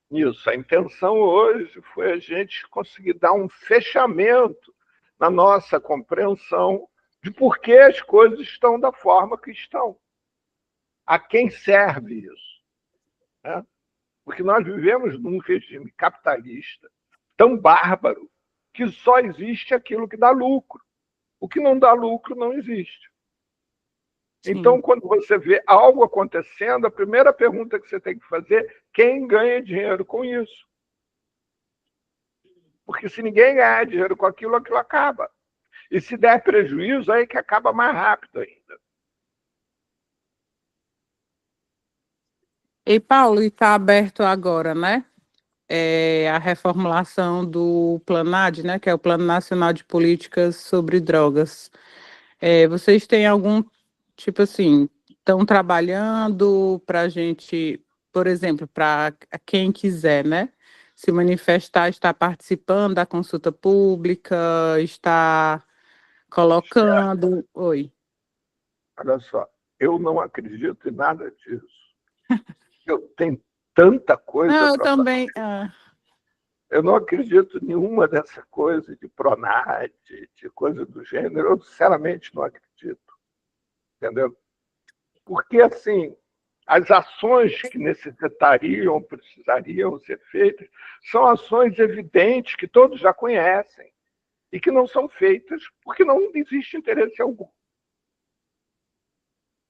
nisso. A intenção hoje foi a gente conseguir dar um fechamento na nossa compreensão de por que as coisas estão da forma que estão. A quem serve isso? Né? Porque nós vivemos num regime capitalista tão bárbaro que só existe aquilo que dá lucro. O que não dá lucro não existe. Sim. Então, quando você vê algo acontecendo, a primeira pergunta que você tem que fazer é quem ganha dinheiro com isso? Porque se ninguém ganhar dinheiro com aquilo, aquilo acaba. E se der prejuízo, aí que acaba mais rápido ainda. E, Paulo, está aberto agora, né? A reformulação do PLANAD, né? Que é o Plano Nacional de Políticas sobre Drogas. Vocês têm algum, tipo assim, estão trabalhando para a gente por exemplo, para quem quiser, né, se manifestar, está participando da consulta pública, está colocando... Oi. Olha só, eu não acredito em nada disso. Eu tenho tanta coisa Não, eu para fazer. também... Eu não acredito em nenhuma dessa coisa de Pronat, de coisa do gênero. Eu, sinceramente, não acredito. Entendeu? Porque, assim, as ações que necessitariam, precisariam ser feitas, são ações evidentes que todos já conhecem e que não são feitas porque não existe interesse algum.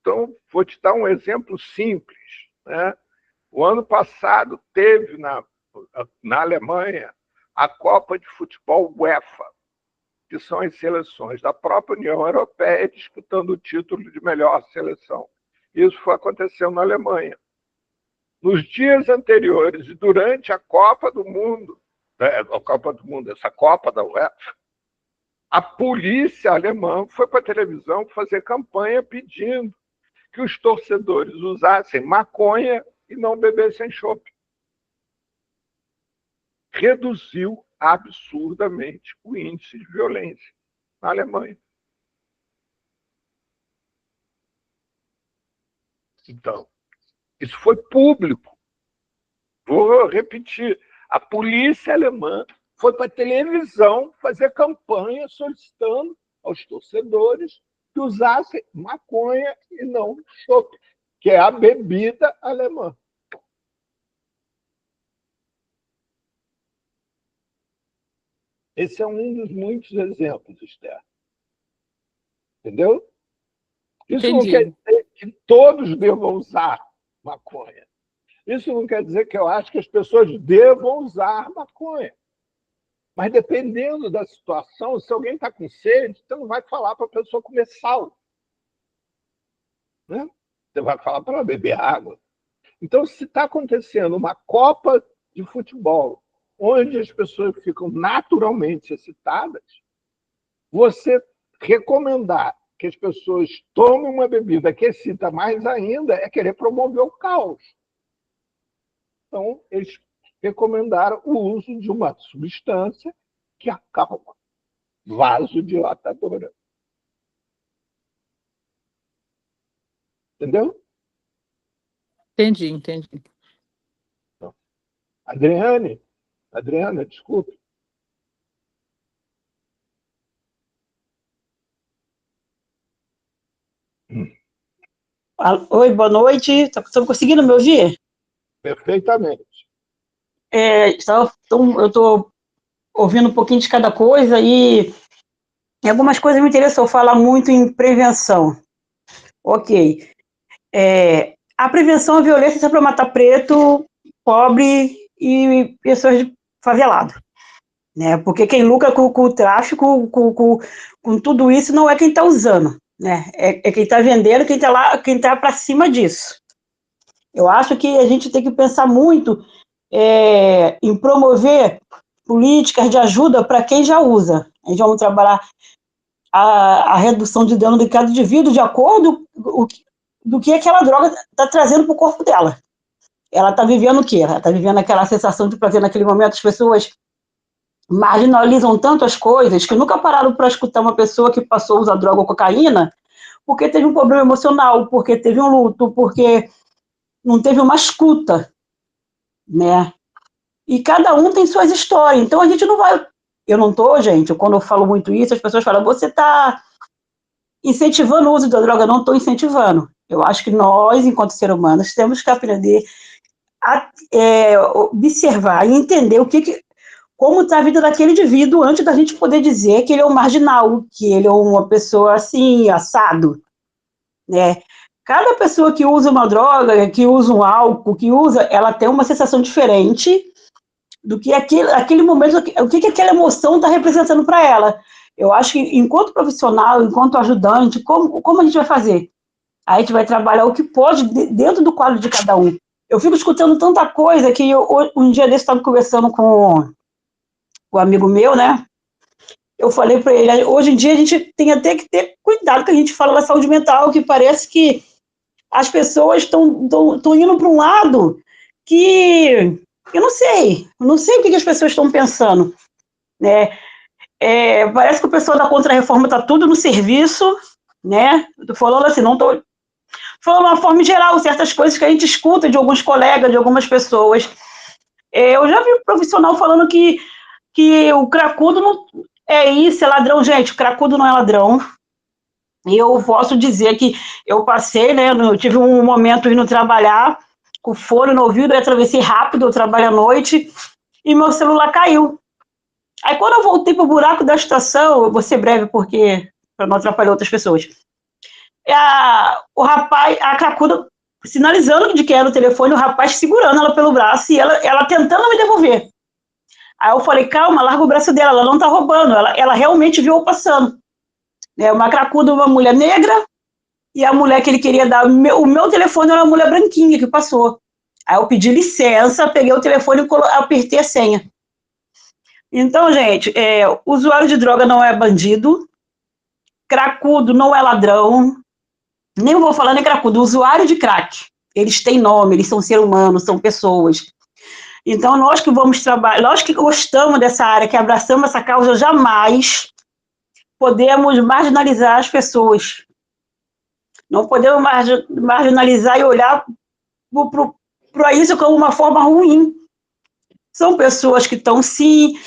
Então, vou te dar um exemplo simples, né? O ano passado teve na Alemanha a Copa de Futebol UEFA, que são as seleções da própria União Europeia disputando o título de melhor seleção. Isso foi acontecendo na Alemanha. Nos dias anteriores e durante a Copa do Mundo, essa Copa da UEFA, a polícia alemã foi para a televisão fazer campanha pedindo que os torcedores usassem maconha e não bebessem chopp. Reduziu absurdamente o índice de violência na Alemanha. Então, isso foi público. Vou repetir. A polícia alemã foi para a televisão fazer campanha solicitando aos torcedores que usassem maconha e não chopp, que é a bebida alemã. Esse é um dos muitos exemplos, Esther. Entendeu? Isso não quer Entendi. dizer que todos devam usar maconha. Isso não quer dizer que eu acho que as pessoas devam usar maconha. Mas dependendo da situação, se alguém está com sede, você não vai falar para a pessoa comer sal. Né? Você vai falar para ela beber água. Então, se está acontecendo uma Copa de futebol, onde as pessoas ficam naturalmente excitadas, você recomendar que as pessoas tomem uma bebida que excita mais ainda é querer promover o caos. Então, eles recomendaram o uso de uma substância que acalma, vasodilatadora. Entendeu? Entendi. Adriana, desculpe. Oi, boa noite. Estão conseguindo me ouvir? Perfeitamente. Eu estou ouvindo um pouquinho de cada coisa e algumas coisas me interessam falar muito em prevenção. Ok. A prevenção à violência é para matar preto, pobre e pessoas de favelado. Né? Porque quem lucra com o tráfico, com tudo isso, não é quem está usando. Né? É quem está vendendo, quem está lá, quem está para cima disso. Eu acho que a gente tem que pensar muito em promover políticas de ajuda para quem já usa. A gente vai trabalhar a redução de dano de cada indivíduo de acordo do que aquela droga está trazendo para o corpo dela. Ela está vivendo o quê? Ela está vivendo aquela sensação de prazer naquele momento. As pessoas marginalizam tanto as coisas que nunca pararam para escutar uma pessoa que passou a usar droga ou cocaína porque teve um problema emocional, porque teve um luto, porque não teve uma escuta, né? E cada um tem suas histórias. Então a gente não vai... Eu não estou, gente, quando eu falo muito isso, as pessoas falam, você está incentivando o uso da droga. Não estou incentivando. Eu acho que nós, enquanto seres humanos, temos que aprender a observar e entender como está a vida daquele indivíduo antes da gente poder dizer que ele é um marginal, que ele é uma pessoa assim, assado, né? Cada pessoa que usa uma droga, que usa um álcool, ela tem uma sensação diferente do que aquele momento, o que aquela emoção está representando para ela. Eu acho que, enquanto profissional, enquanto ajudante, como a gente vai fazer? A gente vai trabalhar o que pode dentro do quadro de cada um. Eu fico escutando tanta coisa que um dia desse estava conversando com um amigo meu, né? Eu falei para ele, hoje em dia a gente tem até que ter cuidado que a gente fala da saúde mental, que parece que as pessoas estão indo para um lado que eu não sei o que as pessoas estão pensando, né? Parece que o pessoal da Contra-Reforma está tudo no serviço, né? Estou falando assim, não estou falando de uma forma geral, certas coisas que a gente escuta de alguns colegas, de algumas pessoas. Eu já vi um profissional falando que o cracudo não é isso, é ladrão. Gente, o cracudo não é ladrão. E eu posso dizer que eu passei, né? Eu tive um momento indo trabalhar, com fone no ouvido, eu atravessei rápido, eu trabalho à noite, e meu celular caiu. Aí quando eu voltei pro buraco da estação, eu vou ser breve porque para não atrapalhar outras pessoas. O rapaz, a cracuda sinalizando de que era o telefone, o rapaz segurando ela pelo braço e ela tentando me devolver. Aí eu falei, calma, larga o braço dela, ela não tá roubando, ela realmente viu eu passando. Uma cracuda, uma mulher negra, e a mulher que ele queria dar, o meu telefone era uma mulher branquinha que passou. Aí eu pedi licença, peguei o telefone e apertei a senha. Então, gente, usuário de droga não é bandido, cracudo não é ladrão, nem vou falar nem cracudo, usuário de crack. Eles têm nome, eles são seres humanos, são pessoas. Então, nós que vamos trabalhar, nós que gostamos dessa área, que abraçamos essa causa, jamais podemos marginalizar as pessoas. Não podemos marginalizar e olhar para isso como uma forma ruim. São pessoas que estão, sim,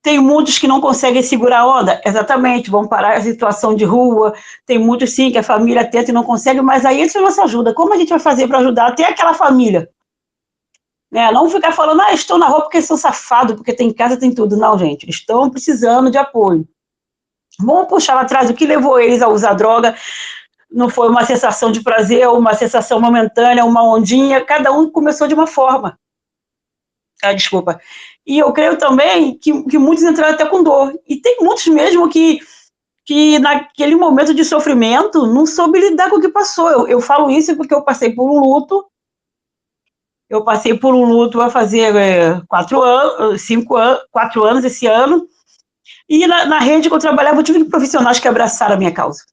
tem muitos que não conseguem segurar a onda, exatamente, vão parar a situação de rua, tem muitos, sim, que a família tenta e não consegue, mas aí isso é nossa ajuda. Como a gente vai fazer para ajudar até aquela família? Não ficar falando, estou na rua porque sou safado, porque tem casa, tem tudo. Não, gente, estão precisando de apoio. Vamos puxar lá atrás o que levou eles a usar droga. Não foi uma sensação de prazer, uma sensação momentânea, uma ondinha, cada um começou de uma forma. Desculpa. E eu creio também que muitos entraram até com dor. E tem muitos mesmo que naquele momento de sofrimento não soube lidar com o que passou. Eu falo isso porque eu passei por um luto. Eu passei por um luto a fazer 4 anos esse ano. E na rede que eu trabalhava, eu tive profissionais que abraçaram a minha causa.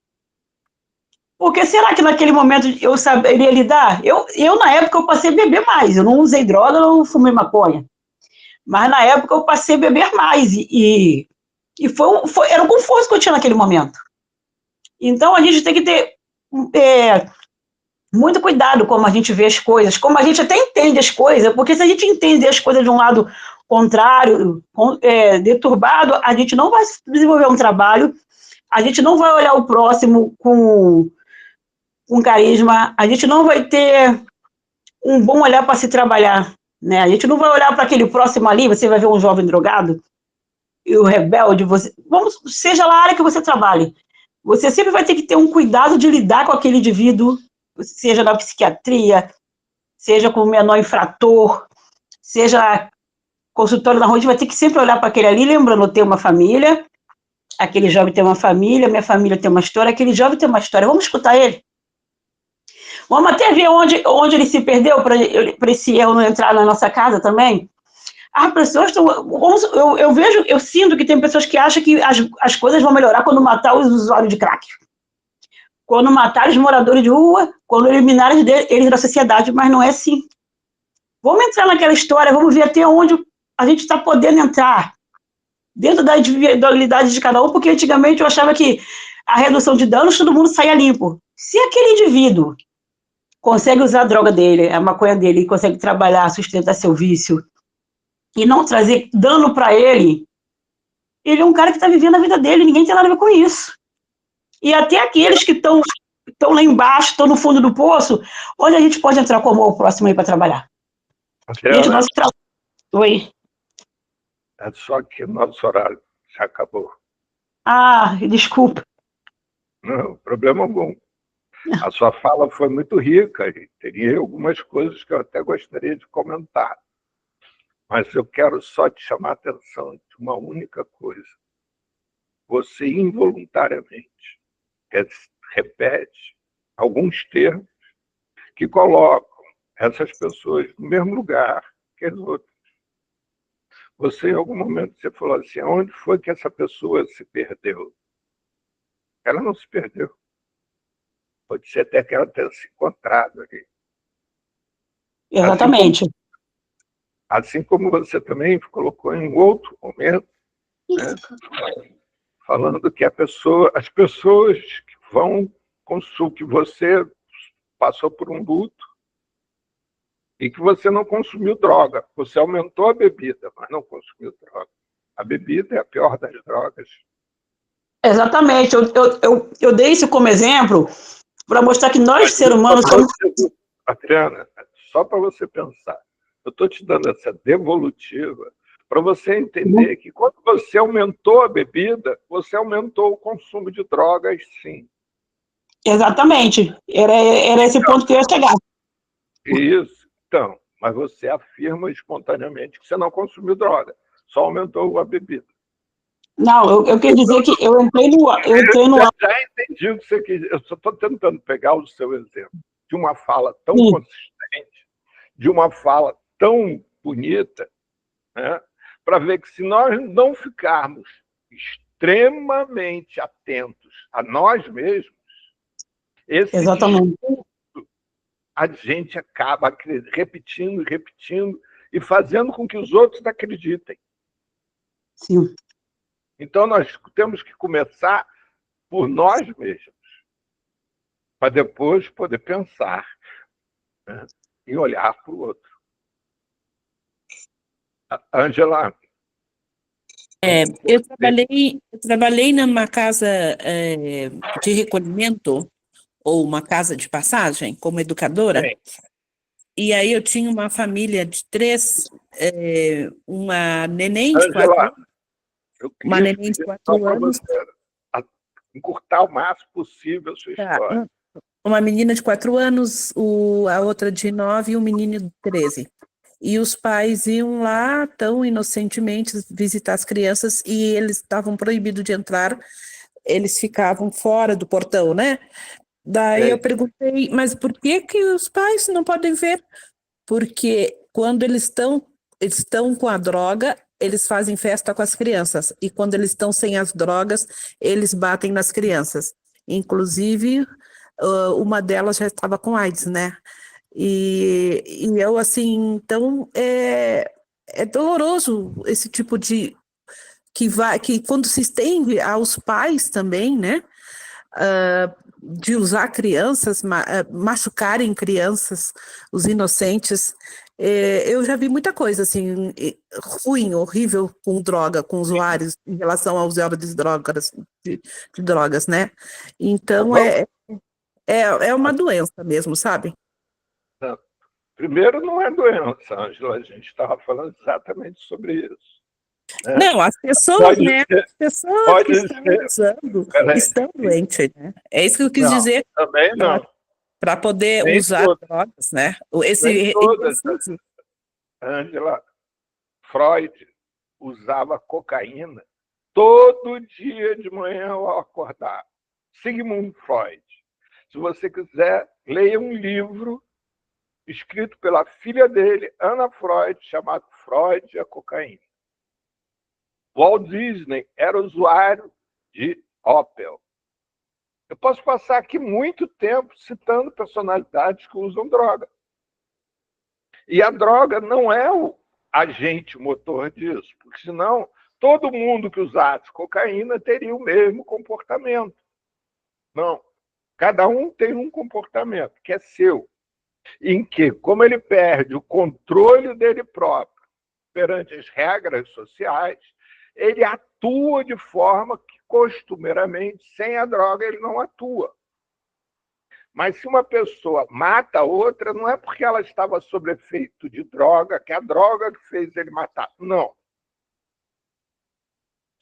Porque será que naquele momento eu saberia lidar? Eu na época, eu passei a beber mais. Eu não usei droga, eu não fumei maconha. Mas na época, eu passei a beber mais. E era o conforto que eu tinha naquele momento. Então, a gente tem que ter muito cuidado como a gente vê as coisas, como a gente até entende as coisas, porque se a gente entender as coisas de um lado contrário, deturbado, a gente não vai desenvolver um trabalho, a gente não vai olhar o próximo com carisma, a gente não vai ter um bom olhar para se trabalhar, né? A gente não vai olhar para aquele próximo ali, você vai ver um jovem drogado, e o rebelde, seja lá a área que você trabalhe, você sempre vai ter que ter um cuidado de lidar com aquele indivíduo, seja na psiquiatria, seja com o menor infrator, seja consultório na rua, a gente vai ter que sempre olhar para aquele ali, lembrando, ter uma família, aquele jovem tem uma família, minha família tem uma história, aquele jovem tem uma história, vamos escutar ele. Vamos até ver onde ele se perdeu para esse erro não entrar na nossa casa também. As pessoas estão... Eu sinto que tem pessoas que acham que as coisas vão melhorar quando matar os usuários de crack. Quando matar os moradores de rua, quando eliminar eles da sociedade, mas não é assim. Vamos entrar naquela história, vamos ver até onde a gente está podendo entrar, dentro da individualidade de cada um, porque antigamente eu achava que a redução de danos, todo mundo saía limpo. Se aquele indivíduo consegue usar a droga dele, a maconha dele, consegue trabalhar, sustentar seu vício, e não trazer dano para ele é um cara que está vivendo a vida dele, ninguém tem nada a ver com isso. E até aqueles que estão lá embaixo, estão no fundo do poço, onde a gente pode entrar como o próximo aí para trabalhar. Gente, nosso trabalho... Oi. É só que nosso horário já acabou. Desculpa. Não, problema algum. A sua fala foi muito rica e teria algumas coisas que eu até gostaria de comentar. Mas eu quero só te chamar a atenção de uma única coisa. Você involuntariamente repete alguns termos que colocam essas pessoas no mesmo lugar que as outras. Você, em algum momento, você falou assim, onde foi que essa pessoa se perdeu? Ela não se perdeu. Pode ser até que ela tenha se encontrado ali. Exatamente. Assim como você também colocou em um outro momento, né, falando que as pessoas que vão consumir, que você passou por um luto e que você não consumiu droga. Você aumentou a bebida, mas não consumiu droga. A bebida é a pior das drogas. Exatamente. Eu dei isso como exemplo para mostrar que nós, seres humanos, somos. Adriana, só para você pensar, eu estou te dando essa devolutiva para você entender que quando você aumentou a bebida, você aumentou o consumo de drogas, sim. Exatamente. Era esse ponto que eu ia chegar. Isso. Então, mas você afirma espontaneamente que você não consumiu droga, só aumentou a bebida. Não, eu quis dizer que eu entrei no. Eu já entendi o que você quis. Eu só estou tentando pegar o seu exemplo de uma fala tão Sim. consistente, de uma fala tão bonita, né, para ver que se nós não ficarmos extremamente atentos a nós mesmos, esse Exatamente. discurso a gente acaba repetindo, repetindo e fazendo com que os outros acreditem. Sim. Então, nós temos que começar por nós mesmos, para depois poder pensar, né, e olhar para o outro. Ângela, Eu trabalhei numa casa de recolhimento, ou uma casa de passagem, como educadora, bem, e aí eu tinha uma família de três, uma neném de 4 Ângela, anos, eu uma queria te neném de pedir só 4 para anos, você encurtar o máximo possível a sua tá, história. uma menina de 4 anos, a outra de 9 e um menino de 13. E os pais iam lá tão inocentemente visitar as crianças e eles estavam proibidos de entrar, eles ficavam fora do portão, né? Daí eu perguntei, mas por que que os pais não podem ver? Porque quando eles estão com a droga, eles fazem festa com as crianças. E quando eles estão sem as drogas, eles batem nas crianças. Inclusive, uma delas já estava com AIDS, né? E eu, assim, então, é doloroso esse tipo de... que quando se estende aos pais também, né? De usar crianças, machucarem crianças, os inocentes. Eu já vi muita coisa assim, ruim, horrível com droga, com usuários em relação ao usuário de drogas, né? Então Vamos, é uma doença mesmo, sabe? primeiro, não é doença, Ângela, a gente estava falando exatamente sobre isso, né? Não, as pessoas, Pode né? ser, As pessoas que pode estão ser. usando Peraí. estão doentes, né? É isso que eu quis Não, dizer também não. para poder Nem usar todas, drogas, né? nem Esse todas. exercício. Ângela, Freud usava cocaína todo dia de manhã ao acordar. Sigmund Freud. Se você quiser, leia um livro escrito pela filha dele, Anna Freud, chamado Freud e a Cocaína. Walt Disney era usuário de Opel. Eu posso passar aqui muito tempo citando personalidades que usam droga. E a droga não é o agente motor disso, porque senão todo mundo que usasse cocaína teria o mesmo comportamento. Não. Cada um tem um comportamento que é seu, em que, como ele perde o controle dele próprio perante as regras sociais, ele atua de forma que, costumeiramente, sem a droga, ele não atua. Mas se uma pessoa mata outra, não é porque ela estava sob efeito de droga, que a droga que fez ele matar. Não.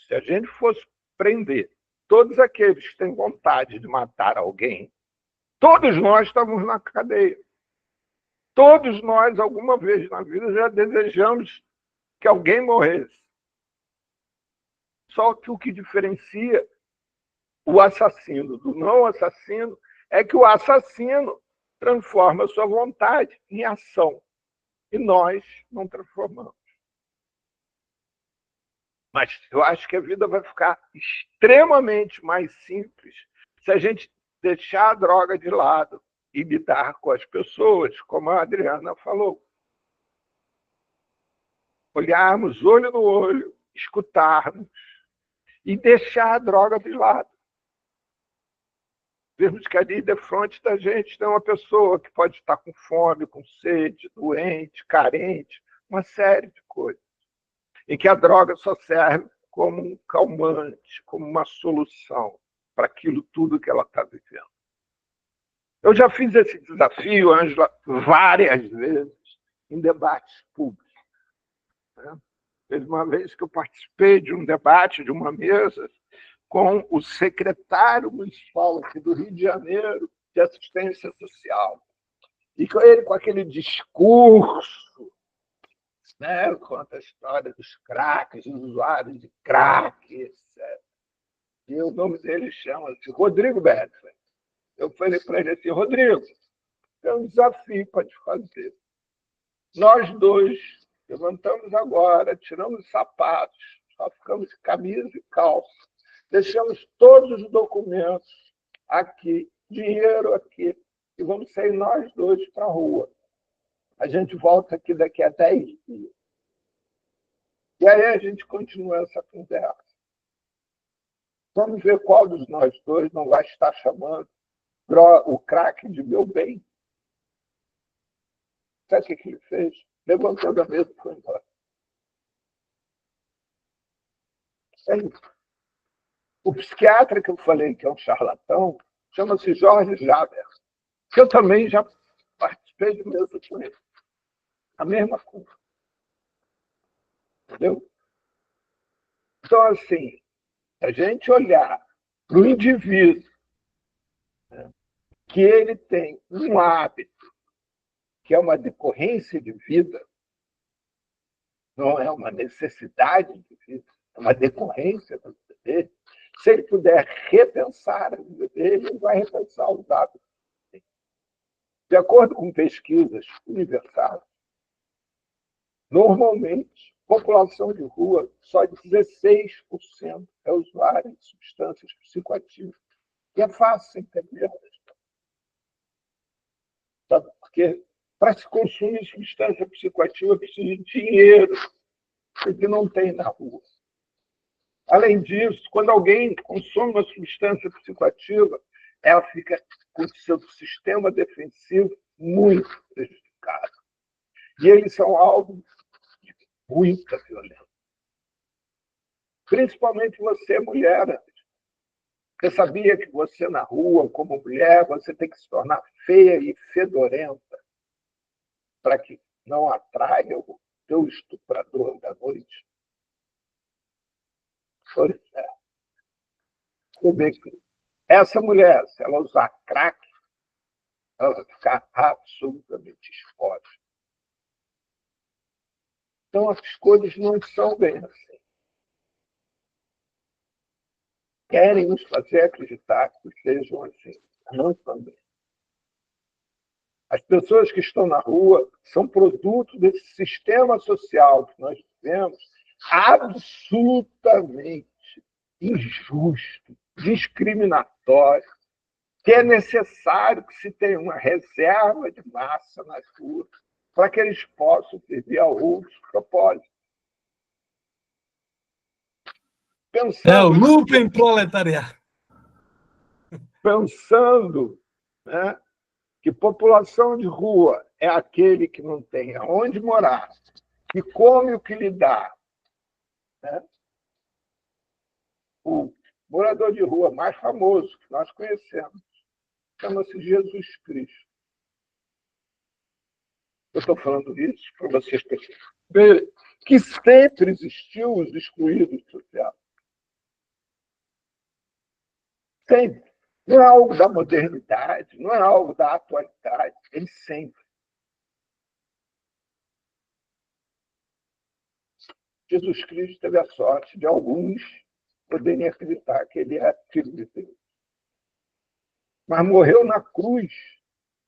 Se a gente fosse prender todos aqueles que têm vontade de matar alguém, todos nós estamos na cadeia. Todos nós, alguma vez na vida, já desejamos que alguém morresse. Só que o que diferencia o assassino do não assassino é que o assassino transforma a sua vontade em ação. E nós não transformamos. Mas eu acho que a vida vai ficar extremamente mais simples se a gente deixar a droga de lado e lidar com as pessoas, como a Adriana falou. olharmos olho no olho, escutarmos e deixar a droga de lado. Vemos que ali de frente da gente tem uma pessoa que pode estar com fome, com sede, doente, carente, uma série de coisas. E que a droga só serve como um calmante, como uma solução para aquilo tudo que ela está vivendo. Eu já fiz esse desafio, Ângela, várias vezes, em debates públicos. Né? Teve uma vez que eu participei de um debate, de uma mesa, com o secretário municipal aqui do Rio de Janeiro de assistência social. E com ele, com aquele discurso, né, conta a história dos craques, dos usuários de crack, etc. E o nome dele chama-se Rodrigo Bedford. Eu falei para ele assim, Rodrigo, tem um desafio para te fazer. Nós dois levantamos agora, tiramos os sapatos, só ficamos de camisa e calça, deixamos todos os documentos aqui, dinheiro aqui, e vamos sair nós dois para a rua. A gente volta aqui daqui a 10 dias. E aí a gente continua essa conversa. Vamos ver qual dos nós dois não vai estar chamando o craque de meu bem. Sabe o que ele fez? Levantou da mesa e foi embora. É isso. O psiquiatra que eu falei que é um charlatão chama-se Jorge Jaber, que eu também já participei de mesa com ele. A mesma coisa. Entendeu? Então, assim, a gente olhar para o indivíduo, né, que ele tem um hábito, que é uma decorrência de vida, não é uma necessidade de vida, é uma decorrência da vida dele. Se ele puder repensar a vida dele, ele vai repensar os hábitos. De acordo com pesquisas universais, normalmente, população de rua, só 16% é usuária de substâncias psicoativas. E é fácil entender. Sabe? Porque para se consumir substância psicoativa precisa de dinheiro, que não tem na rua. Além disso, quando alguém consome uma substância psicoativa, ela fica com o seu sistema defensivo muito prejudicado. E eles são alvo de muita violência. Principalmente você, mulher. Você sabia que você, na rua, como mulher, você tem que se tornar feia e fedorenta para que não atraia o teu estuprador da noite? Pois é. Você vê que essa mulher, se ela usar crack, ela vai ficar absolutamente exposta. Então, as coisas não são bem assim. Querem nos fazer acreditar que sejam assim. Não são bem. As pessoas que estão na rua são produto desse sistema social que nós vivemos, absolutamente injusto, discriminatório, que é necessário que se tenha uma reserva de massa nas ruas para que eles possam servir a outros propósitos. É o Lumpen proletariado. Pensando, né, que população de rua é aquele que não tem aonde morar, que come o que lhe dá. Né? O morador de rua mais famoso que nós conhecemos chama-se Jesus Cristo. Eu estou falando isso para vocês perceberem que sempre existiu os excluídos sociais. Sempre. Não é algo da modernidade, não é algo da atualidade, ele sempre. Jesus Cristo teve a sorte de alguns poderem acreditar que ele é filho de Deus. Mas morreu na cruz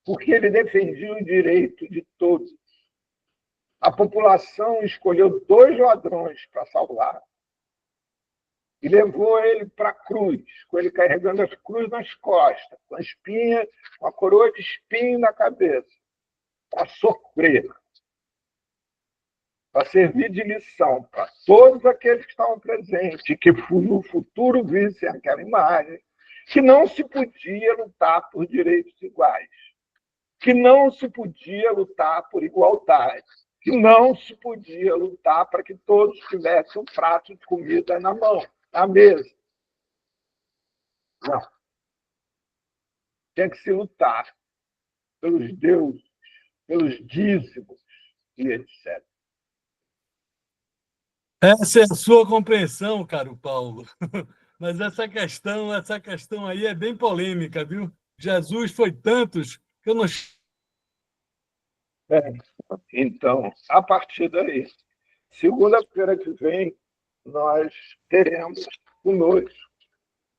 porque ele defendia o direito de todos. A população escolheu 2 ladrões para salvar e levou ele para a cruz, com ele carregando as cruzes nas costas, com a espinha, com a coroa de espinho na cabeça, para sofrer. para servir de lição para todos aqueles que estavam presentes e que no futuro vissem aquela imagem, que não se podia lutar por direitos iguais, que não se podia lutar por igualdade, que não se podia lutar para que todos tivessem um prato de comida na mão, na mesa. Não. Tinha que se lutar pelos deuses, pelos dízimos e etc. Essa é a sua compreensão, caro Paulo. Mas essa questão aí é bem polêmica, viu? Jesus foi tantos que eu não. Então, a partir daí, segunda-feira que vem, nós teremos conosco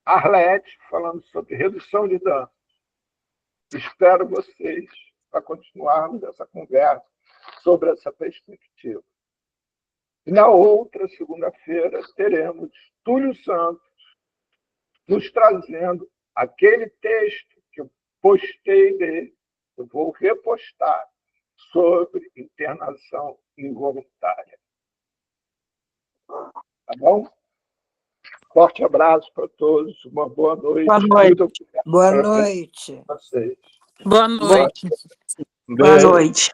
Arlete falando sobre redução de danos. Espero vocês para continuarmos essa conversa sobre essa perspectiva. E na outra segunda-feira teremos Túlio Santos nos trazendo aquele texto que eu postei dele, eu vou repostar, sobre internação involuntária. Tá bom? Forte abraço para todos, uma boa noite. Boa noite. Muito obrigado. Boa noite. Vocês. Boa noite. Boa noite.